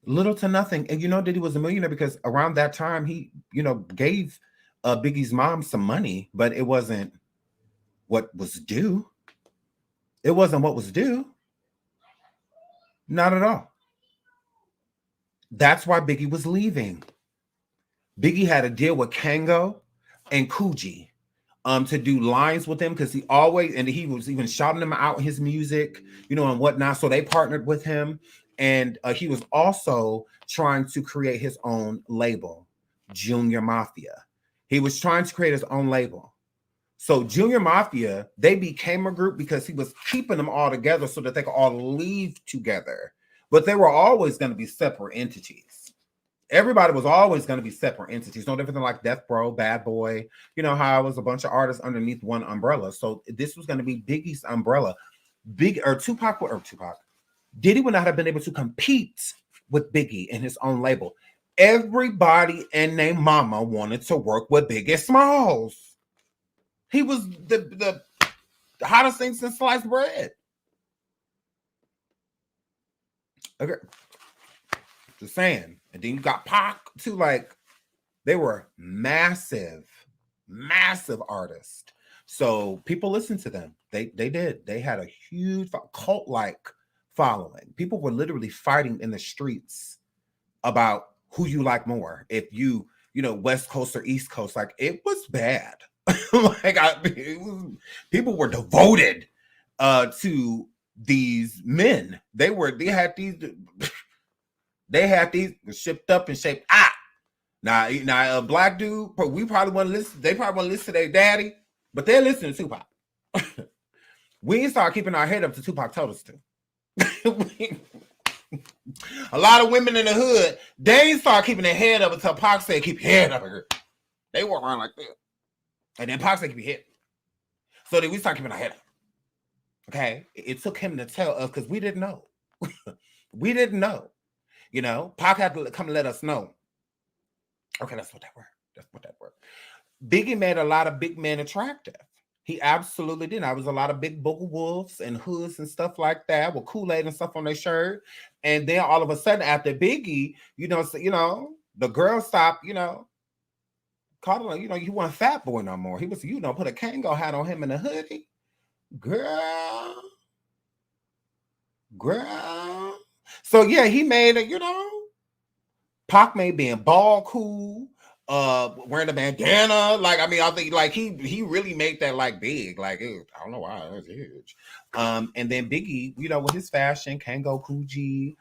Little to nothing. And you know Diddy was a millionaire because around that time he, gave Biggie's mom some money, but it wasn't what was due. It wasn't what was due. Not at all. That's why Biggie was leaving. Biggie had a deal with Kango and Coogee to do lines with him because he was even shouting them out in his music, and whatnot. So they partnered with him. And he was also trying to create his own label, Junior Mafia. He was trying to create his own label. So Junior Mafia, they became a group because he was keeping them all together so that they could all leave together. But they were always going to be separate entities. Everybody was always going to be separate entities. No different than like Death Row, Bad Boy. You know how it was a bunch of artists underneath one umbrella. So this was going to be Biggie's umbrella. Tupac. Diddy would not have been able to compete with Biggie in his own label. Everybody and their mama wanted to work with Biggie Smalls. He was the hottest thing since sliced bread. Okay. Just saying. And then you got Pac too. Like, they were massive artists. So people listened to them. They did. They had a huge cult-like following. People were literally fighting in the streets about who you like more. If you West Coast or East Coast, like it was bad. People were devoted to these men. They had these shipped up and shaped. Now a black dude, we probably want to listen. They probably want to listen to their daddy, but they're listening to Tupac. We ain't start keeping our head up to Tupac told us to. A lot of women in the hood, they ain't start keeping their head up until Pac said, keep your head up here. They walk around like this. And then Pac said, keep your head. So then we start keeping our head up. Okay, it took him to tell us because we didn't know. We didn't know. You know, Pac had to come let us know. Okay, that's what that word. That's what that word. Biggie made a lot of big men attractive. He absolutely did. I was a lot of big booger wolves and hoods and stuff like that with Kool-Aid and stuff on their shirt. And then all of a sudden, after Biggie, the girl stopped, called him, he wasn't fat boy no more. He was, put a Kango hat on him and a hoodie. Girl. So yeah, he made it, Pac made being bald cool, wearing a bandana. Like, I mean, I think like he really made that like big. Like, I don't know why, it was huge. And then Biggie, with his fashion, Kango Coogee,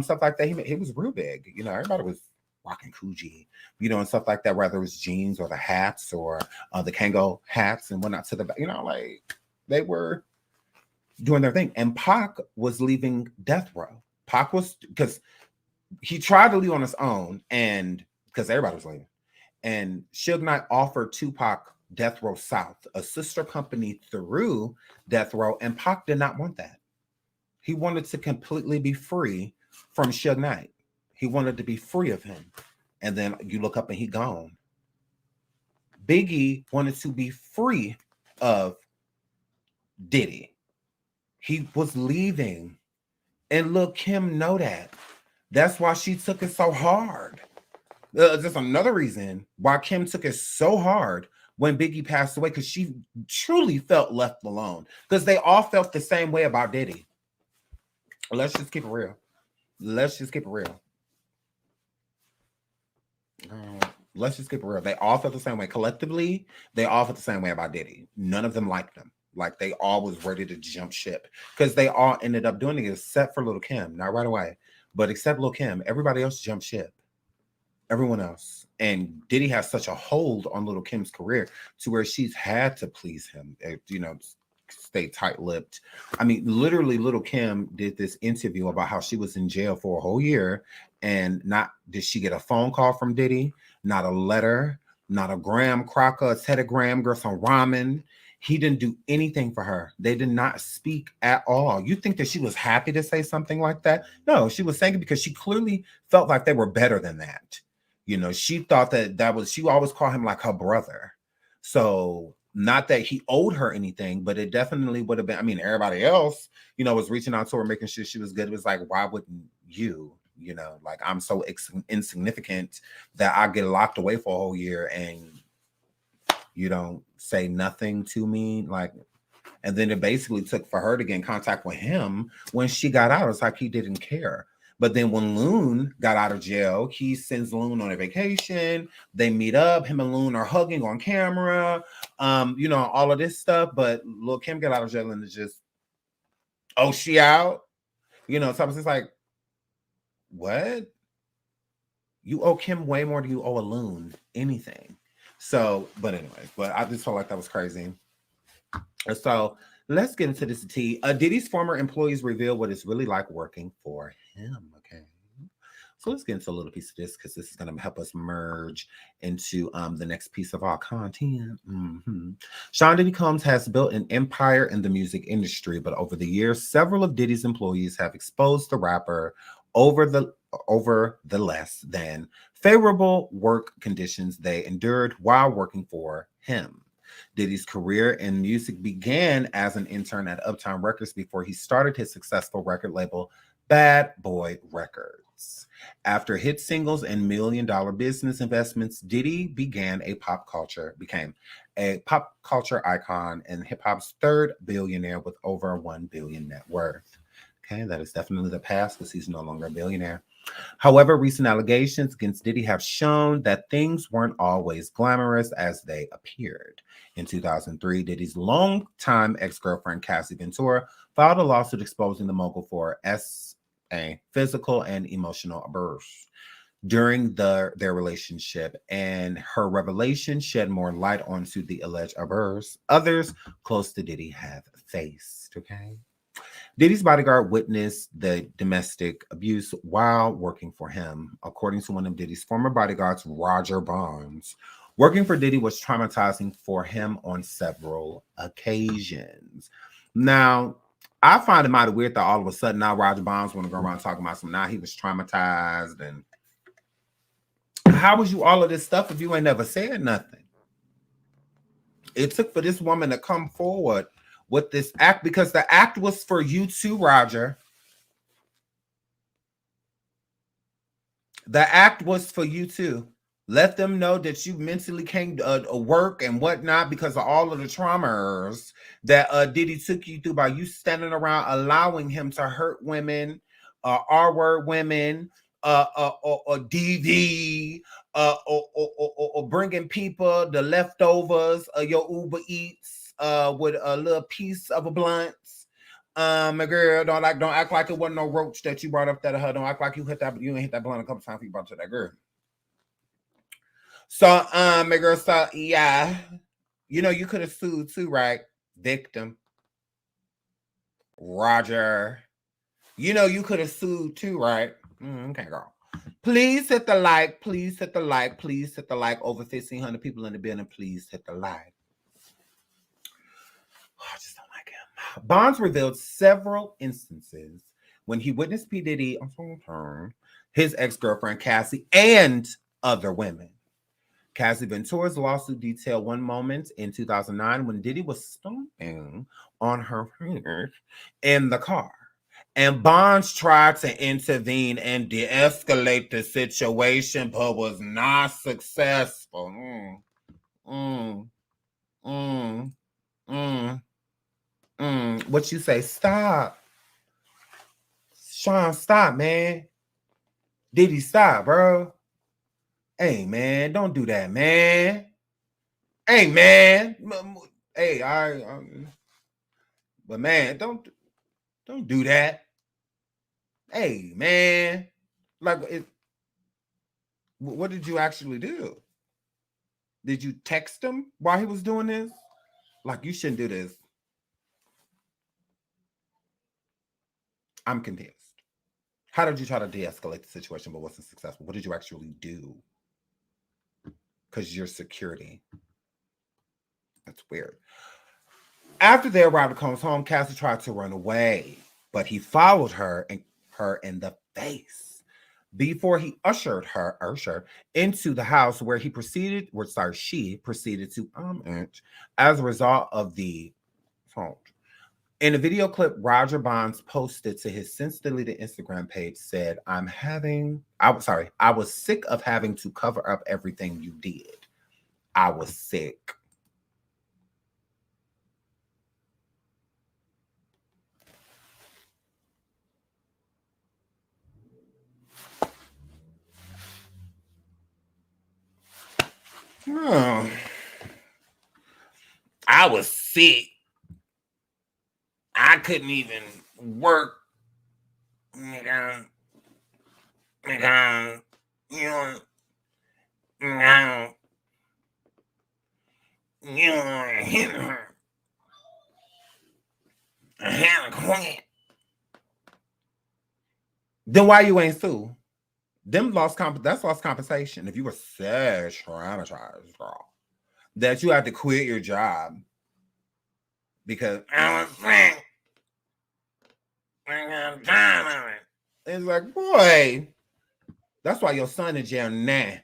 stuff like that, he was real big. Everybody was rocking Coogee, and stuff like that, whether it was jeans or the hats or the Kango hats and whatnot to the back, like they were doing their thing. And Pac was leaving death row. Pac was, because he tried to leave on his own, and because everybody was leaving. And Suge Knight offered Tupac Death Row South, a sister company through Death Row, and Pac did not want that. He wanted to completely be free from Suge Knight. He wanted to be free of him. And then you look up and he gone. Biggie wanted to be free of Diddy. He was leaving. And look, Kim know that. That's why she took it so hard. That's another reason why Kim took it so hard when Biggie passed away, because she truly felt left alone. Because they all felt the same way about Diddy. Let's just keep it real. Let's just keep it real. They all felt the same way. Collectively, they all felt the same way about Diddy. None of them liked him. Like, they all was ready to jump ship. Because they all ended up doing it, except for Lil' Kim. Not right away. But except Lil' Kim, everybody else jumped ship. Everyone else. And Diddy has such a hold on Lil' Kim's career to where she's had to please him, stay tight-lipped. I mean, literally, Lil' Kim did this interview about how she was in jail for a whole year, and not did she get a phone call from Diddy, not a letter, not a graham cracker, a telegram, girl, some ramen. He didn't do anything for her. They did not speak at all. You think that she was happy to say something like that? No, she was saying it because she clearly felt like they were better than that. She thought she always called him like her brother. So not that he owed her anything, but it definitely would have been. I mean, everybody else, was reaching out to her, making sure she was good. It was like, why wouldn't you? Like, I'm so insignificant that I get locked away for a whole year and you don't say nothing to me. Like, and then it basically took for her to get in contact with him when she got out. It's like he didn't care. But then when Loon got out of jail, he sends Loon on a vacation. They meet up. Him and Loon are hugging on camera. All of this stuff. But Lil' Kim got out of jail and it's just, oh, she out? So it's like, what? You owe Kim way more than you owe a Loon anything. So, but anyways, I just felt like that was crazy. So let's get into this tea. Diddy's former employees reveal what it's really like working for him. Okay. So let's get into a little piece of this, because this is going to help us merge into the next piece of our content. Sean Diddy Combs has built an empire in the music industry, but over the years, several of Diddy's employees have exposed the rapper over the less than favorable work conditions they endured while working for him. Diddy's career in music began as an intern at Uptown Records before he started his successful record label, Bad Boy Records. After hit singles and million-dollar business investments, Diddy became a pop culture icon and hip-hop's third billionaire with over $1 billion net worth. Okay, that is definitely the past, because he's no longer a billionaire. However, recent allegations against Diddy have shown that things weren't always glamorous as they appeared. In 2003, Diddy's longtime ex-girlfriend, Cassie Ventura, filed a lawsuit exposing the mogul for physical and emotional abuse during their relationship, and her revelation shed more light onto the alleged abuse others close to Diddy have faced. Okay. Diddy's bodyguard witnessed the domestic abuse while working for him. According to one of Diddy's former bodyguards, Roger Bonds, working for Diddy was traumatizing for him on several occasions. Now, I find it mighty weird that all of a sudden now Roger Bonds want to go around talking about some. Now he was traumatized, and how was you all of this stuff if you ain't never said nothing? It took for this woman to come forward with this act because the act was for you too, Roger. The act was for you too. Let them know that you mentally can't work and whatnot because of all of the traumas that Diddy took you through by you standing around allowing him to hurt women, R-word women, or DV, or bringing people the leftovers of your Uber Eats with a little piece of a blunt. My girl, don't act like it wasn't no roach that you brought up that her. Don't act like you ain't hit that blunt a couple times. You brought to that girl. So, my girl, so yeah, you know you could have sued too, right? Victim, Roger. You know you could have sued too, right? Okay, girl. Please hit the like. Please hit the like. Please hit the like. Over 1,500 people in the building. Please hit the like. Oh, I just don't like him. Bonds revealed several instances when he witnessed P. Diddy, his ex-girlfriend Cassie, and other women. Cassie Ventura's lawsuit detailed one moment in 2009 when Diddy was stomping on her fingers in the car. And Bonds tried to intervene and de-escalate the situation, but was not successful. What you say? Stop. Sean, stop, man. Diddy, stop, bro. Hey, man, don't do that, man. Hey, man. Hey, but man, don't do that. Hey, man. Like, what did you actually do? Did you text him while he was doing this? Like, you shouldn't do this. I'm confused. How did you try to de-escalate the situation but wasn't successful? What did you actually do? Because you're security. That's weird. After they arrived at Combs' home, Cassie tried to run away, but he followed her in the face before he ushered her into the house where she proceeded to as a result of the phone. In a video clip, Roger Bonds posted to his since deleted Instagram page said, I was sick of having to cover up everything you did. I was sick. I was sick. I couldn't even work. Nigga, you know, hit her. I had to quit. Then why you ain't sue? That's lost compensation. If you were so traumatized, girl, that you had to quit your job because I was sick. I got tired of it. It's like, boy, that's why your son in jail now.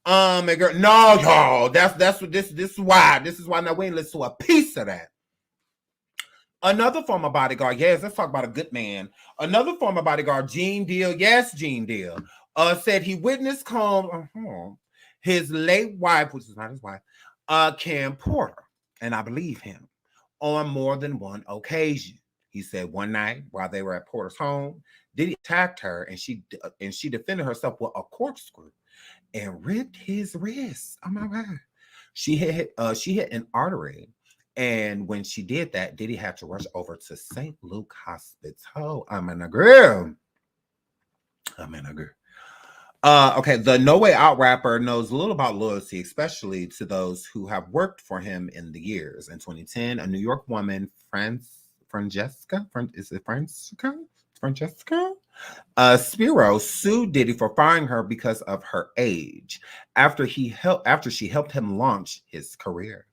And girl, no, y'all. That's what this is why. This is why now we ain't listen to a piece of that. Another former bodyguard, yes, let's talk about a good man. Another former bodyguard, Gene Deal, yes, Gene Deal, said he witnessed his late wife, which is not his wife, Kim Porter, and I believe him, on more than one occasion. He said one night while they were at Porter's home, Diddy attacked her, and she defended herself with a corkscrew and ripped his wrist. Oh my God! She hit an artery. And when she did that, Diddy had to rush over to St. Luke Hospital. I'm in a girl. Okay, the No Way Out rapper knows a little about loyalty, especially to those who have worked for him in the years. In 2010, a New York woman, Francesca Spiro sued Diddy for firing her because of her age after she helped him launch his career.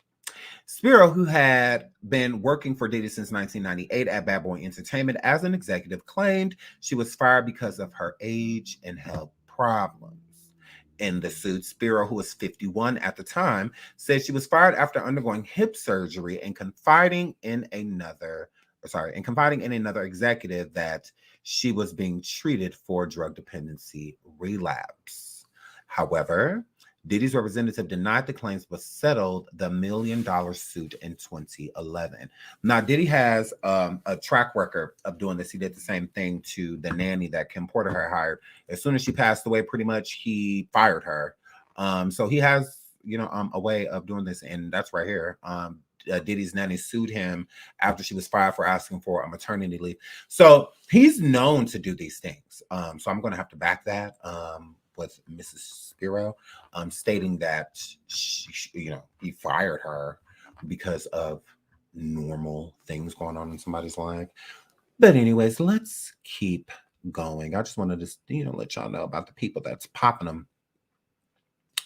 Spiro, who had been working for Diddy since 1998 at Bad Boy Entertainment as an executive, claimed she was fired because of her age and health problems. In the suit, Spiro, who was 51 at the time, said she was fired after undergoing hip surgery and confiding in another executive that she was being treated for drug dependency relapse. However, Diddy's representative denied the claims but settled the $1 million suit in 2011. Now, Diddy has a track record of doing this. He did the same thing to the nanny that Kim Porter had hired. As soon as she passed away, pretty much he fired her. So he has, a way of doing this, and that's right here. Diddy's nanny sued him after she was fired for asking for a maternity leave. So he's known to do these things. So I'm going to have to back that. With Mrs. Spiro, stating that he fired her because of normal things going on in somebody's life. But anyways, let's keep going. I just wanted to, let y'all know about the people that's popping them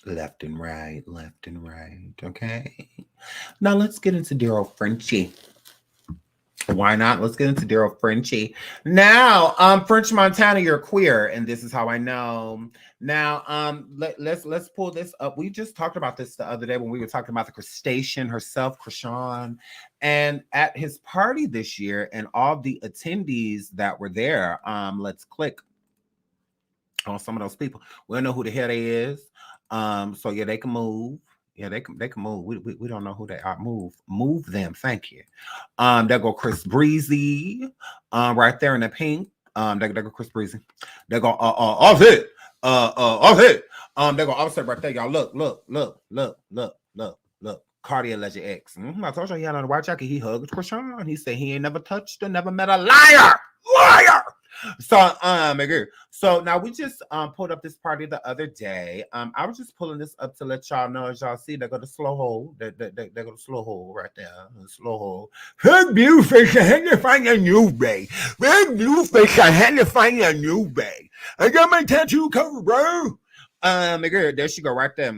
left and right. Okay. Now let's get into dear old Frenchie. Why not? Let's get into Daryl Frenchie. Now, French Montana, you're queer, and this is how I know. Now, let's pull this up. We just talked about this the other day when we were talking about the crustacean herself, Krishan, and at his party this year, and all the attendees that were there. Let's click on some of those people. We don't know who the hell they is. So yeah, they can move. Yeah, they can move. We don't know who they are. Move them. Thank you. There go Chris Breezy. Right there in the pink. There go Chris Breezy. They go Offset. Offset. They go Offset right there. Y'all look. Cardi Alleged X. I told you he had on the white jacket. He hugged Krishan. He said he ain't never touched or never met a liar. So now we just pulled up this party the other day. I was just pulling this up to let y'all know. As y'all see, they go to slow hole. They go to slow hole right there. Slow hole. Big blue fish, I had to find a new bay. Big blue fish, I had to find a new bay. I got my tattoo cover, bro. There she go right there.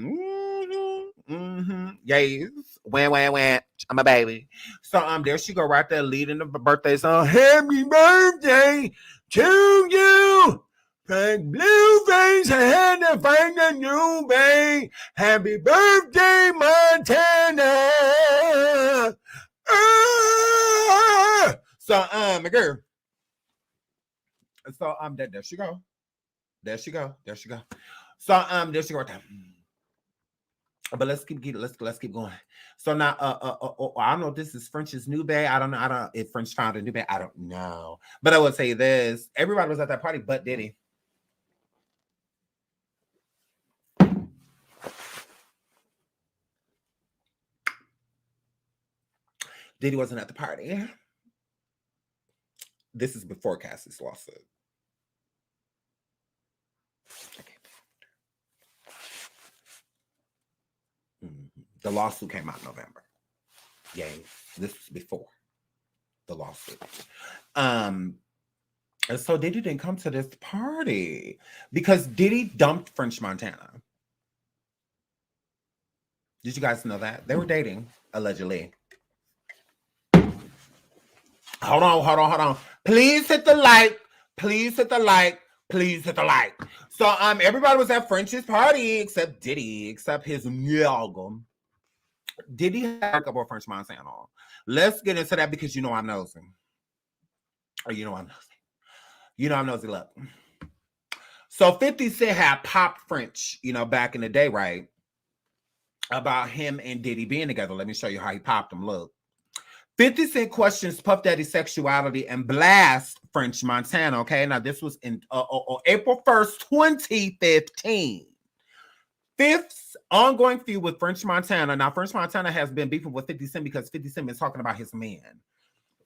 Yes. When. I'm a baby. So there she go right there leading the birthday song. Happy birthday to you. Big blue face, I had to find a new bay. Happy birthday, Montana. So my girl. So there she go. There she go. So there she go right there. But let's keep going. So now I don't know if this is French's new bay. I don't know if French found a new bay. I don't know. But I will say this. Everybody was at that party but Diddy. Diddy wasn't at the party. This is before Cassie's lawsuit. Okay. The lawsuit came out in November. Yay. This was before the lawsuit. And so Diddy didn't come to this party because Diddy dumped French Montana. Did you guys know that? They were dating, allegedly. Hold on. Please hit the like. So everybody was at French's party except Diddy, except his album. Diddy had a couple of French Montana. Let's get into that because I knows him. Or I knows he look. So 50 Cent had popped French, back in the day, right? About him and Diddy being together. Let me show you how he popped him. Look. 50 Cent questions Puff Daddy's sexuality and blasts French Montana. Okay, now this was in April 1st, 2015. Fifth's ongoing feud with French Montana. Now, French Montana has been beefing with 50 Cent because 50 Cent is talking about his man.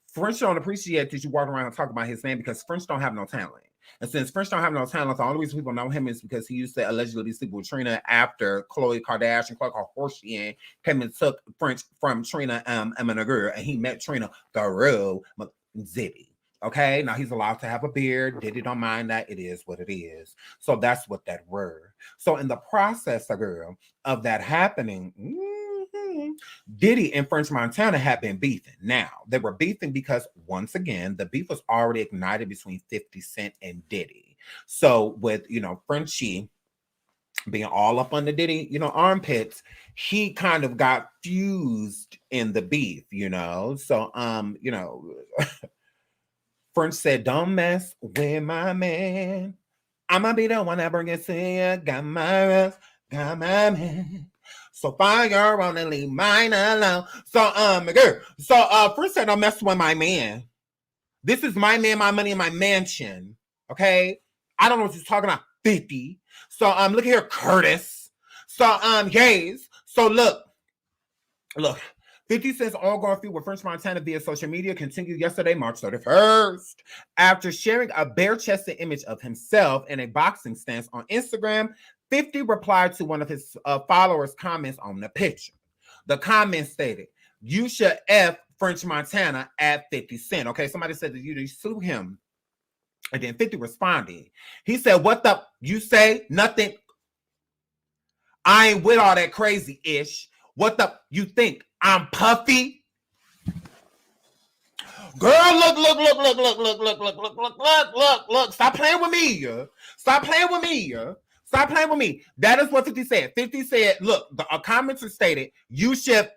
French don't appreciate that you walk around and talk about his man because French don't have no talent. And since French don't have no talent, the only reason people know him is because he used to allegedly sleep with Trina after Khloe Kardashian, Kardashian came and took French from Trina and he met Trina through Zibby. Okay, now he's allowed to have a beard. Diddy don't mind that. It is what it is. So that's what that were. So in the process, girl, of that happening, Diddy and French Montana have been beefing. Now, they were beefing because, once again, the beef was already ignited between 50 Cent and Diddy. So, with, Frenchie being all up on the Diddy, armpits, he kind of got fused in the beef, So, French said, don't mess with my man. I'ma be the one that bring it to you. Got my rest, got my man. So fire on and leave mine alone. So, girl. So, French said, don't mess with my man. This is my man, my money, and my mansion. Okay? I don't know what you're talking about, 50. So, look here, Curtis. So, gays. So, look. 50 Cent's ongoing feud with French Montana via social media continued yesterday, March 31st. After sharing a bare-chested image of himself in a boxing stance on Instagram, 50 replied to one of his followers' comments on the picture. The comment stated, "You should F French Montana at 50 Cent." Okay, somebody said that you sue him. And then 50 responded. He said, "What the? You say nothing? I ain't with all that crazy-ish. What the? You think I'm puffy?" Girl, look. Stop playing with me. Stop playing with me. Stop playing with me. That is what 50 said. 50 said, look, the commenter stated, you should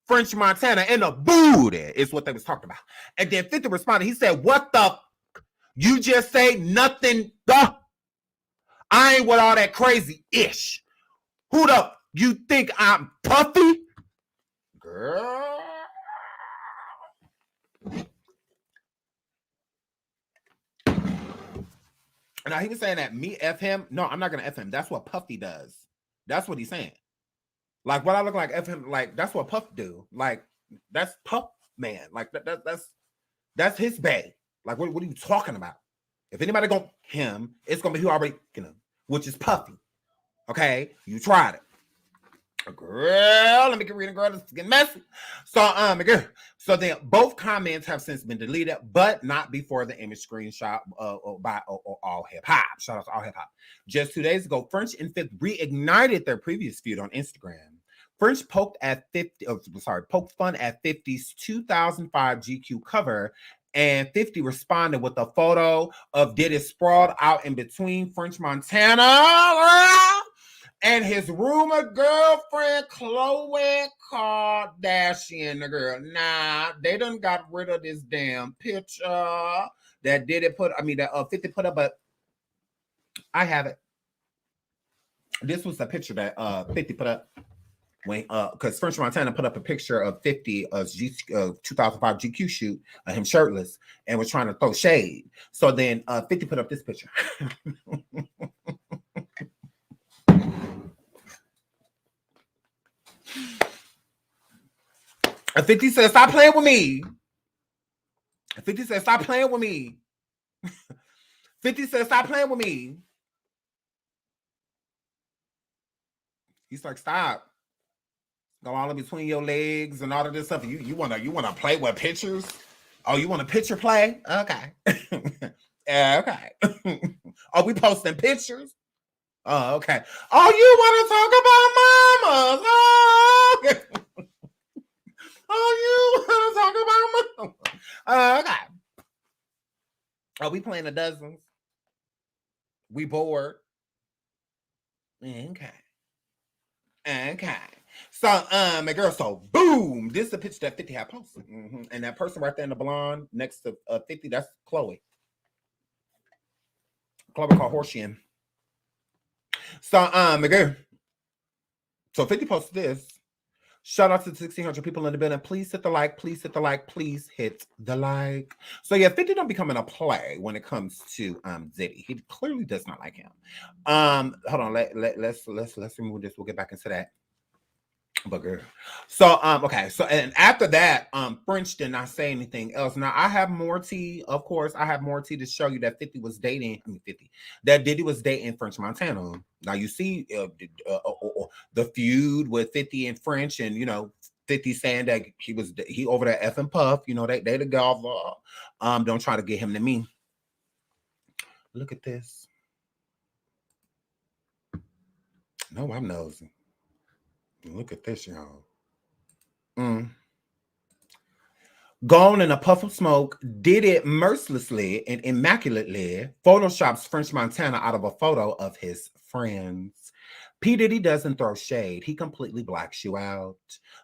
French Montana in the booty is what they was talking about. And then 50 responded. He said, what the? You just say nothing. Duh. I ain't with all that crazy-ish. Who the? You think I'm puffy? Girl. Now he was saying that me F him. No, I'm not gonna F him. That's what Puffy does. That's what he's saying. Like what I look like F him, like that's what Puff do. Like that's Puff man. Like that's his bae. Like what are you talking about? If anybody go him, it's gonna be who already which is Puffy. Okay, you tried it. Girl, let me get reading, girl. This is getting messy. So, girl. So then both comments have since been deleted, but not before the image screenshot by All Hip Hop. Shout out to All Hip Hop. Just 2 days ago, French and Fifth reignited their previous feud on Instagram. French poked fun at 50's 2005 GQ cover, and 50 responded with a photo of Diddy sprawled out in between French Montana and his rumored girlfriend, Khloe Kardashian, the girl. Nah, they done got rid of this damn picture that that 50 put up, but I have it. This was the picture that 50 put up when because French Montana put up a picture of 50 2005 GQ shoot of him shirtless and was trying to throw shade. So then 50 put up this picture. 50 said, stop playing with me. 50 said, stop playing with me. 50 said, stop playing with me. He's like, stop. Go all in between your legs and all of this stuff. You wanna play with pictures? Oh, you want a picture play? Okay. Okay. Are we posting pictures? Oh, okay. Oh, you want to talk about mamas? Oh, okay. Oh, you want to talk about mamas? Okay. Are we playing the dozens? We bored? Okay. Okay. So, my girl, so boom, this is the picture that 50 had posted. Mm-hmm. And that person right there in the blonde next to 50, that's Khloe. Khloe called Horshian. So, my girl, so 50 posted this. Shout out to 1,600 people in the building. Please hit the like. Please hit the like. Please hit the like. So yeah, 50 don't be coming to play when it comes to Diddy. He clearly does not like him. Hold on. Let's remove this. We'll get back into that. But girl. So okay. So and after that, French did not say anything else. Now I have more tea. Of course, I have more tea to show you that 50 was dating. That Diddy was dating French Montana. Now you see the feud with 50 and French, and 50 saying that he over there effing Puff. They together. Don't try to get him to me. Look at this. No, I'm nosy. Look at this, y'all. Gone in a puff of smoke, Diddy mercilessly and immaculately photoshops French Montana out of a photo of his friends. P. Diddy doesn't throw shade. He completely blacks you out.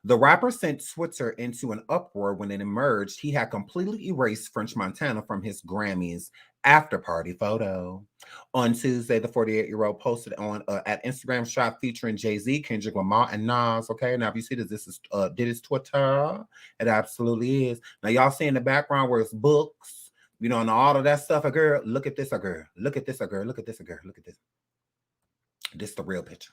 The rapper sent Switzer into an uproar when it emerged he had completely erased French Montana from his Grammys after party photo. On Tuesday, the 48-year-old posted on at Instagram shot featuring Jay-Z, Kendrick Lamar, and Nas. Okay, now if you see this is Diddy's Twitter. It absolutely is. Now y'all see in the background where it's books, you know, and all of that stuff. A girl, look at this, a girl. Look at this, a girl. Look at this, a girl. Look at this. This is the real picture.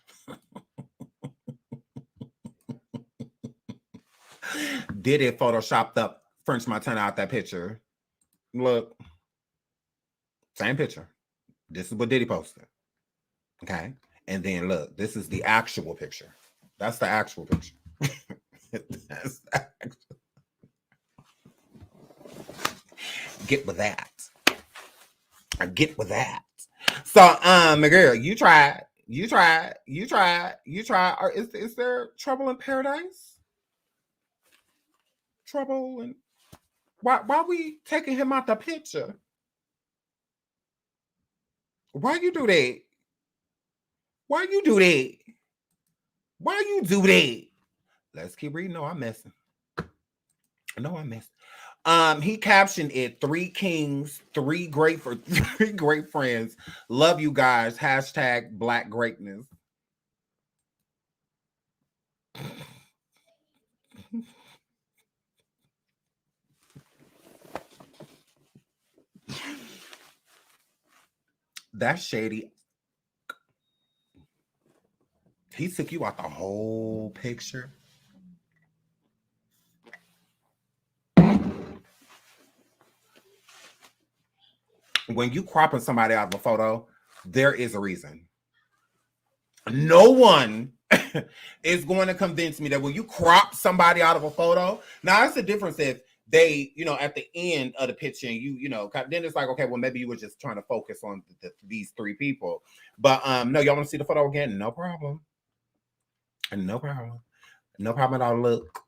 Diddy photoshopped up French Montana out that picture. Look. Same picture. This is what Diddy posted. Okay. And then look, this is the actual picture. That's the actual picture. That's the actual. Get with that. I get with that. So, my girl, you tried. Or is there trouble in paradise? Trouble and why we taking him out the picture? Why you do that? Why you do that? Why you do that? Let's keep reading. No, I'm messing. No, I'm messing. He captioned it 3 kings, 3 great friends. Love you guys. # Black greatness. That's shady. He took you out the whole picture. When you cropping somebody out of a photo, there is a reason. No one is going to convince me that when you crop somebody out of a photo, now that's the difference if they, you know, at the end of the picture, and you know, then it's like, okay, well, maybe you were just trying to focus on these 3 people. But no, y'all want to see the photo again? No problem. No problem. No problem at all. Look.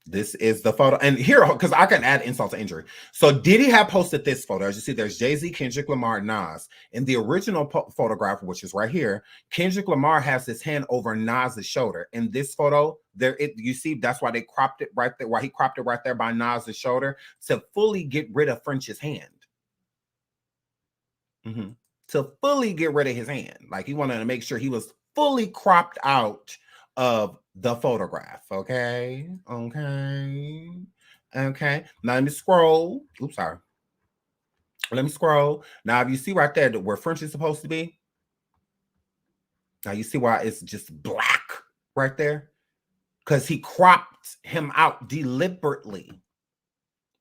This is the photo. And here, because I can add insult to injury. So Diddy had posted this photo. As you see, there's Jay-Z, Kendrick Lamar, Nas. In the original photograph, which is right here, Kendrick Lamar has his hand over Nas's shoulder. In this photo, you see, that's why they cropped it right there, why he cropped it right there by Nas's shoulder to fully get rid of French's hand. To fully get rid of his hand. Like he wanted to make sure he was fully cropped out of the photograph. Okay. Now let me scroll. Oops, sorry. Let me scroll. Now, if you see right there where French is supposed to be, now you see why it's just black right there? Because he cropped him out deliberately.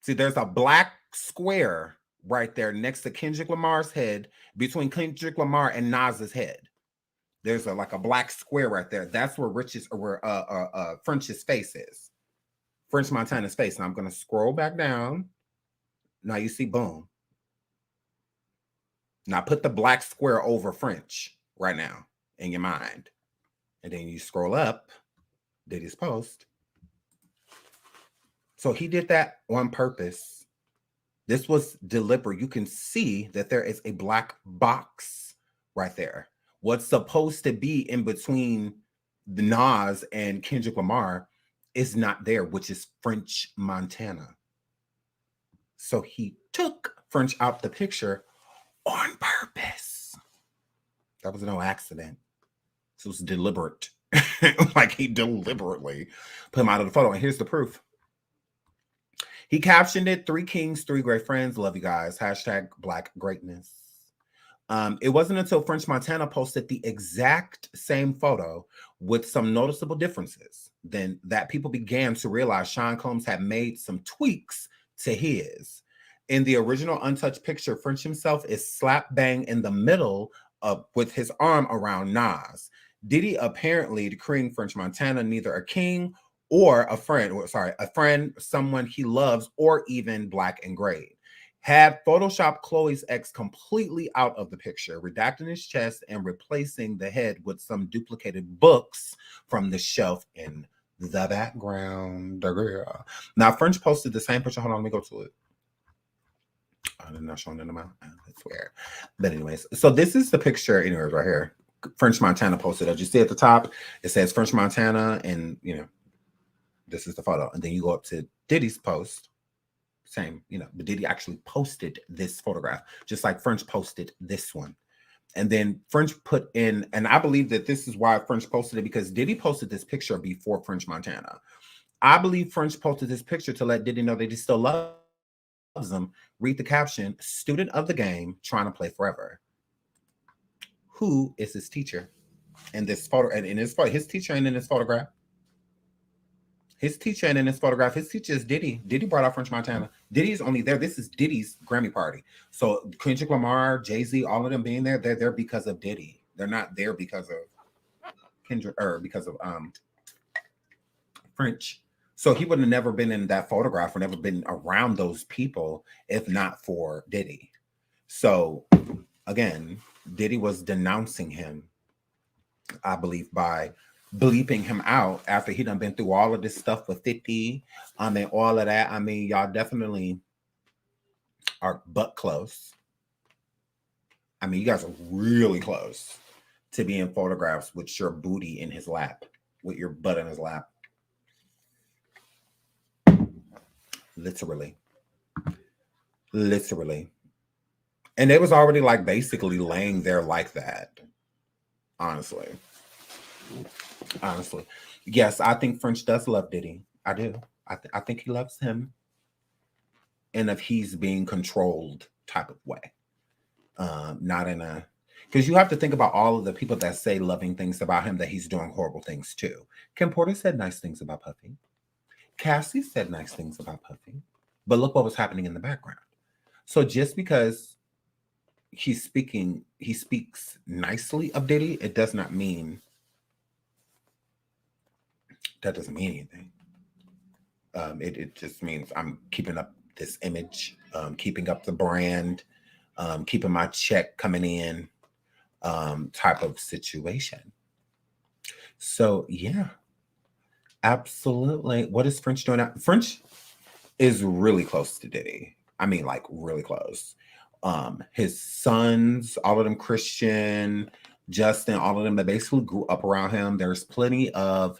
See, there's a black square right there next to Kendrick Lamar's head, between Kendrick Lamar and Nas's head. There's like a black square right there. That's where French's face is. French Montana's face. Now I'm going to scroll back down. Now you see, boom. Now put the black square over French right now in your mind. And then you scroll up. Diddy's post. So he did that on purpose. This was deliberate. You can see that there is a black box right there. What's supposed to be in between the Nas and Kendrick Lamar is not there, which is French Montana. So he took French out the picture on purpose. That was no accident. This was deliberate. Like he deliberately put him out of the photo. And here's the proof. He captioned it 3 kings, 3 great friends. Love you guys. # Black greatness. It wasn't until French Montana posted the exact same photo with some noticeable differences then that people began to realize Sean Combs had made some tweaks to his. In the original untouched picture, French himself is slap bang in the middle with his arm around Nas. Diddy apparently decreeing French Montana neither a king or a friend, someone he loves, or even black and gray. had photoshopped Chloe's ex completely out of the picture, redacting his chest and replacing the head with some duplicated books from the shelf in the background. Now, French posted the same picture. Hold on, let me go to it. I'm not showing it in the mouth. That's weird. But anyways, so this is the picture, anyways, right here. French Montana posted. As you see at the top, it says French Montana, and you know, this is the photo. And then you go up to Diddy's post. Same, you know, but Diddy actually posted this photograph, just like French posted this one. And then French put in, and I believe that this is why French posted it, because Diddy posted this picture before French Montana. I believe French posted this picture to let Diddy know that he still loves him. Read the caption: student of the game, trying to play forever. Who is his teacher in this photo? And in his photo, his teacher ain't in this photograph. His teacher ain't in this photograph. His teacher is Diddy. Diddy brought out French Montana. Diddy's only there. This is Diddy's Grammy party. So Kendrick Lamar, Jay-Z, all of them being there, they're there because of Diddy. They're not there because of Kendrick or because of French. So he would have never been in that photograph or never been around those people if not for Diddy. So again, Diddy was denouncing him, I believe, by bleeping him out after he done been through all of this stuff with 50. I mean, all of that. I mean, y'all definitely are butt close. I mean, you guys are really close to being photographs with your booty in his lap, with your butt in his lap. Literally. Literally. And it was already like basically laying there like that. Honestly. Honestly. Yes, I think French does love Diddy. I do. I think he loves him. And if he's being controlled type of way. Not in a... Because you have to think about all of the people that say loving things about him that he's doing horrible things too. Kim Porter said nice things about Puffy. Cassie said nice things about Puffy. But look what was happening in the background. So just because he speaks nicely of Diddy, it does not mean... That doesn't mean anything. It just means I'm keeping up this image, keeping up the brand, keeping my check coming in, type of situation. So yeah, absolutely. What is French doing now? French is really close to Diddy. I mean, like really close. His sons, all of them Christian, Justin, all of them that basically grew up around him. There's plenty of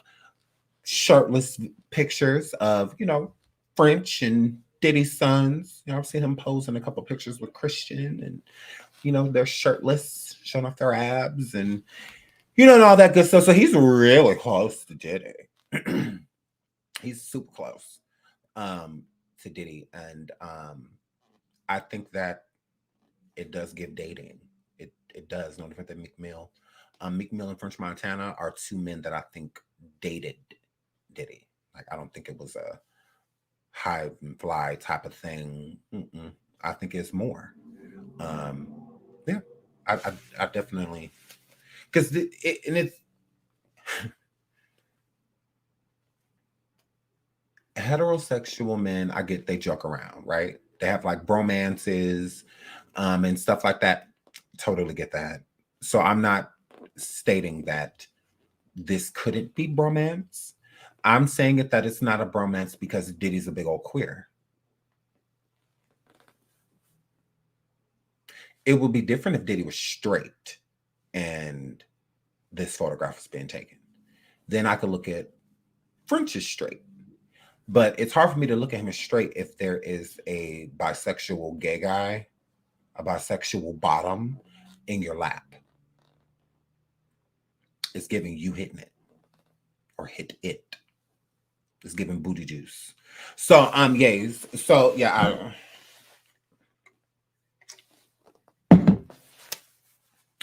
shirtless pictures of, you know, French and Diddy's sons. You know, I've seen him pose in a couple pictures with Christian, and you know, they're shirtless, showing off their abs, and you know, and all that good stuff. So he's really close to Diddy. He's super close to Diddy, and I think that it does give dating. It does. No different than Meek Mill. Meek Mill and French Montana are two men that I think dated Diddy. Like, I don't think it was a high and fly type of thing. I think it's more. Yeah, I definitely, because it's heterosexual men. I get they joke around, right? They have like bromances, and stuff like that. Totally get that. So I'm not stating that this couldn't be bromance. I'm saying it that it's not a bromance because Diddy's a big old queer. It would be different if Diddy was straight and this photograph was being taken. Then I could look at French as straight. But it's hard for me to look at him as straight if there is a bisexual gay guy, a bisexual bottom in your lap. It's giving you hitting it or hit it. It's giving booty juice. So yes. So yeah,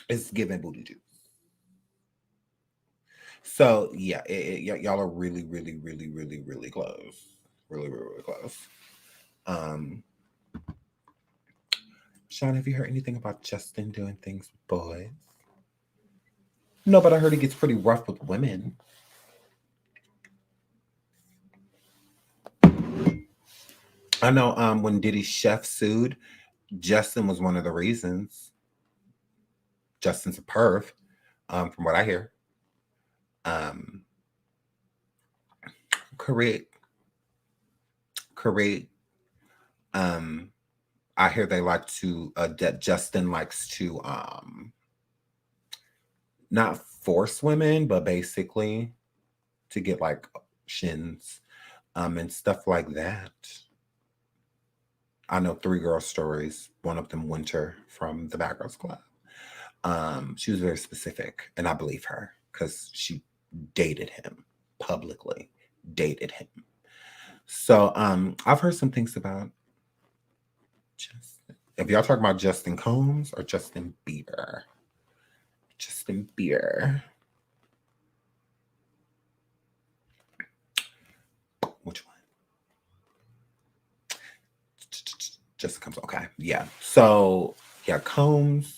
it's giving booty juice. So yeah, y'all are really, really, really, really, really close. Really, really, really close. Sean, have you heard anything about Justin doing things with boys? No, but I heard he gets pretty rough with women. I know when Diddy's chef sued, Justin was one of the reasons. Justin's a perv, from what I hear. Correct. I hear they like to that Justin likes to not force women, but basically to get like shins and stuff like that. I know 3 girl stories, one of them Winter from the Bad Girls Club. She was very specific, and I believe her because she dated him publicly, dated him. So I've heard some things about Justin. If y'all talking about Justin Combs or Justin Bieber? Justin Bieber. Which one? Justin Combs. Okay. Yeah. So yeah, Combs.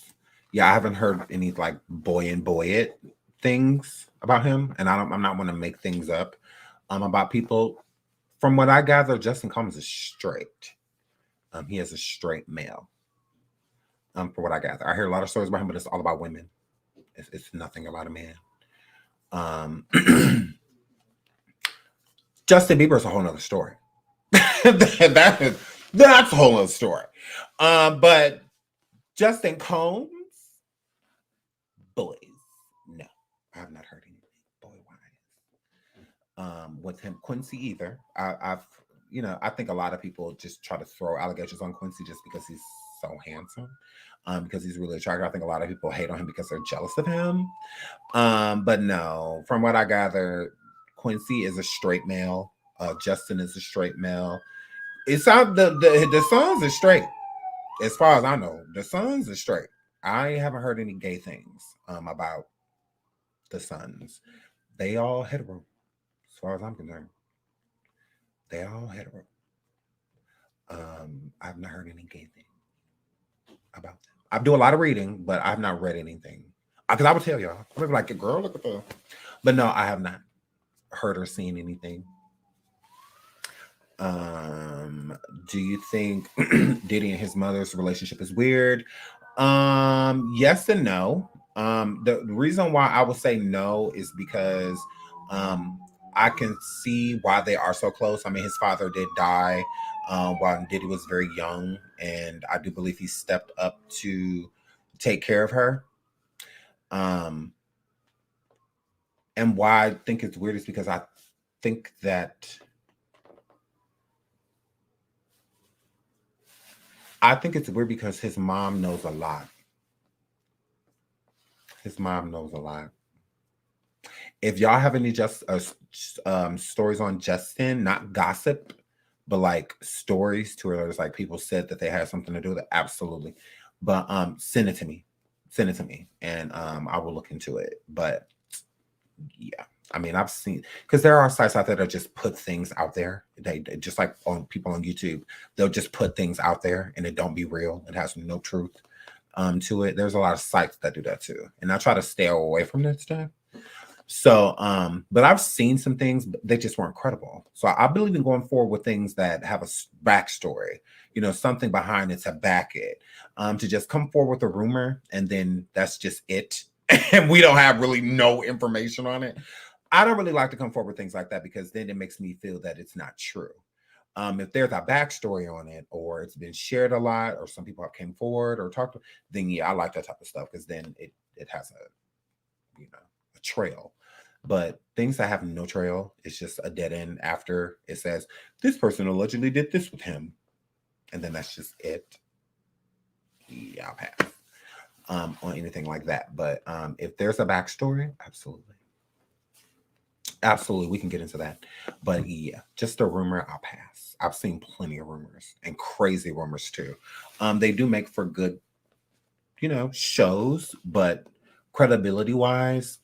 Yeah, I haven't heard any like boy and it things about him. And I'm not want to make things up about people. From what I gather, Justin Combs is straight. He is a straight male. From what I gather. I hear a lot of stories about him, but it's all about women. It's nothing about a man. Justin Bieber is a whole nother story. That's a whole other story. But Justin Combs, boys, no, I have not heard anything boy wise. With him, Quincy either. I've I think a lot of people just try to throw allegations on Quincy just because he's so handsome. Because he's really attractive. I think a lot of people hate on him because they're jealous of him. But no, from what I gather, Quincy is a straight male. Justin is a straight male. It's out the sons are straight. As far as I know, the sons are straight. I haven't heard any gay things about the sons. They all hetero, as far as I'm concerned. They all hetero. I've not heard any gay thing about them. I do a lot of reading, but I've not read anything. Because I would tell y'all, I would be like, girl, look at the. But no, I have not heard or seen anything. Do you think Diddy and his mother's relationship is weird? Yes and no. The reason why I would say no is because I can see why they are so close. I mean, his father did die while Diddy was very young, and I do believe he stepped up to take care of her. And why I think it's weird is because I think it's weird because his mom knows a lot. His mom knows a lot. If y'all have any stories on Justin, not gossip, but like stories to where there's like people said that they had something to do with it, absolutely. But send it to me. Send it to me, and I will look into it. But yeah, I mean, I've seen, because there are sites out there that just put things out there. They just like on people on YouTube, they'll just put things out there and it don't be real. It has no truth to it. There's a lot of sites that do that too, and I try to stay away from that stuff. So, but I've seen some things, but they just weren't credible. So I believe in going forward with things that have a backstory, something behind it to back it. To just come forward with a rumor and then that's just it, and we don't have really no information on it. I don't really like to come forward with things like that because then it makes me feel that it's not true. If there's a backstory on it, or it's been shared a lot, or some people have came forward or talked, then yeah, I like that type of stuff because then it has a trail. But things that have no trail, it's just a dead end after it says this person allegedly did this with him, and then that's just it. Yeah, I'll pass on anything like that. But if there's a backstory, absolutely, we can get into that. But yeah, just a rumor, I'll pass. I've seen plenty of rumors and crazy rumors too. They do make for good, shows, but credibility wise,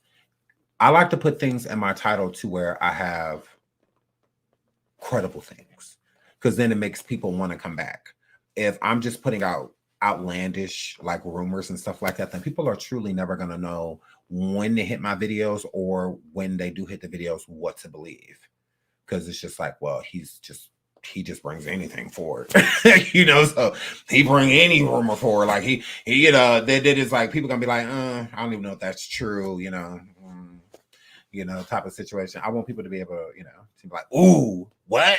I like to put things in my title to where I have credible things, because then it makes people want to come back. If I'm just putting out outlandish like rumors and stuff like that, then people are truly never going to know when they hit my videos, or when they do hit the videos, what to believe. Because it's just like, well, he's just he just brings anything forward, you know. So he bring any rumor forward, like he you know, that is like people gonna be like, I don't even know if that's true, you know, type of situation. I want people to be able to, you know, to be like, ooh, what,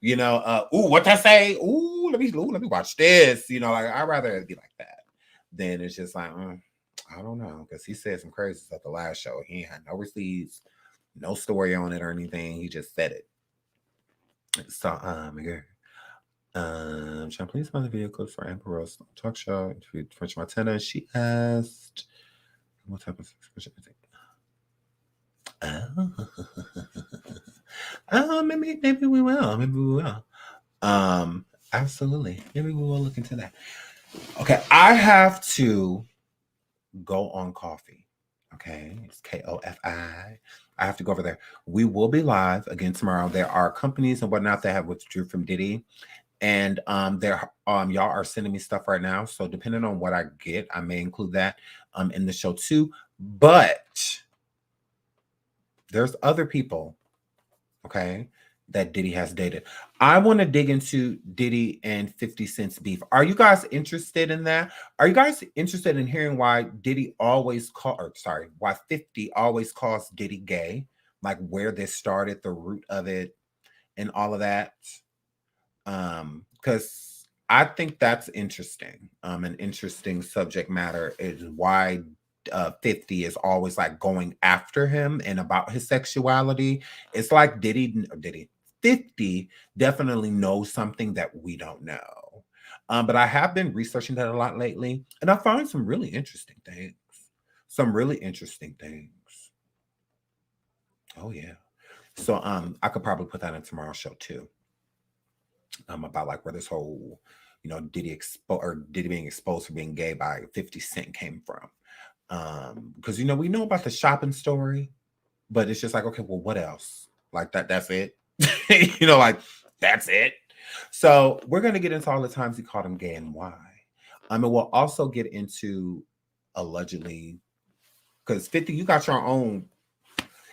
you know, ooh, what I say, ooh, let me watch this, you know, like I'd rather it be like that than it's just like, I don't know, because he said some crazy stuff the last show. He had no receipts, no story on it or anything. He just said it. So, trying to please find the video clips for Amber Rose talk show interview French Montana. She asked, what type of subscription is it? Maybe we will. Maybe we will. Absolutely. Maybe we will look into that. Okay, I have to go on coffee. Okay, it's KOFI. I have to go over there. We will be live again tomorrow. There are companies and whatnot that have withdrew from Diddy, and y'all are sending me stuff right now. So depending on what I get, I may include that in the show too. But there's other people, okay, that Diddy has dated. I want to dig into Diddy and 50 Cent's beef. Are you guys interested in that? Are you guys interested in hearing why why 50 always calls Diddy gay? Like where this started, the root of it, and all of that? Because I think that's interesting. An interesting subject matter is why 50 is always like going after him and about his sexuality. It's like 50 definitely knows something that we don't know. But I have been researching that a lot lately, and I find some really interesting things. Oh yeah. So I could probably put that in tomorrow's show too. About like where this whole, you know, Diddy being exposed for being gay by 50 Cent came from. Because you know, we know about the shopping story, but it's just like, okay, well, what else? Like that's it. You know, like that's it. So we're gonna get into all the times he called him gay and why. And we'll also get into allegedly, because 50, you got your own.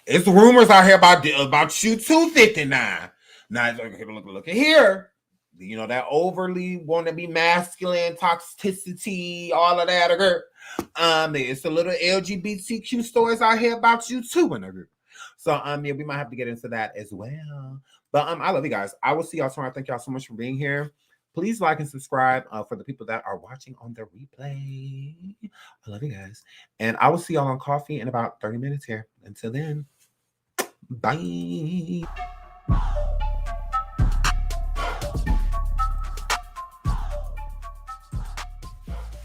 It's rumors out here about you too, 59. Now look at here. You know, that overly want to be masculine, toxicity, all of that. It's a little LGBTQ stories out here about you too, in a group. So yeah, we might have to get into that as well. But I love you guys. I will see y'all tomorrow. Thank y'all so much for being here. Please like and subscribe for the people that are watching on the replay. I love you guys. And I will see y'all on coffee in about 30 minutes here. Until then, bye.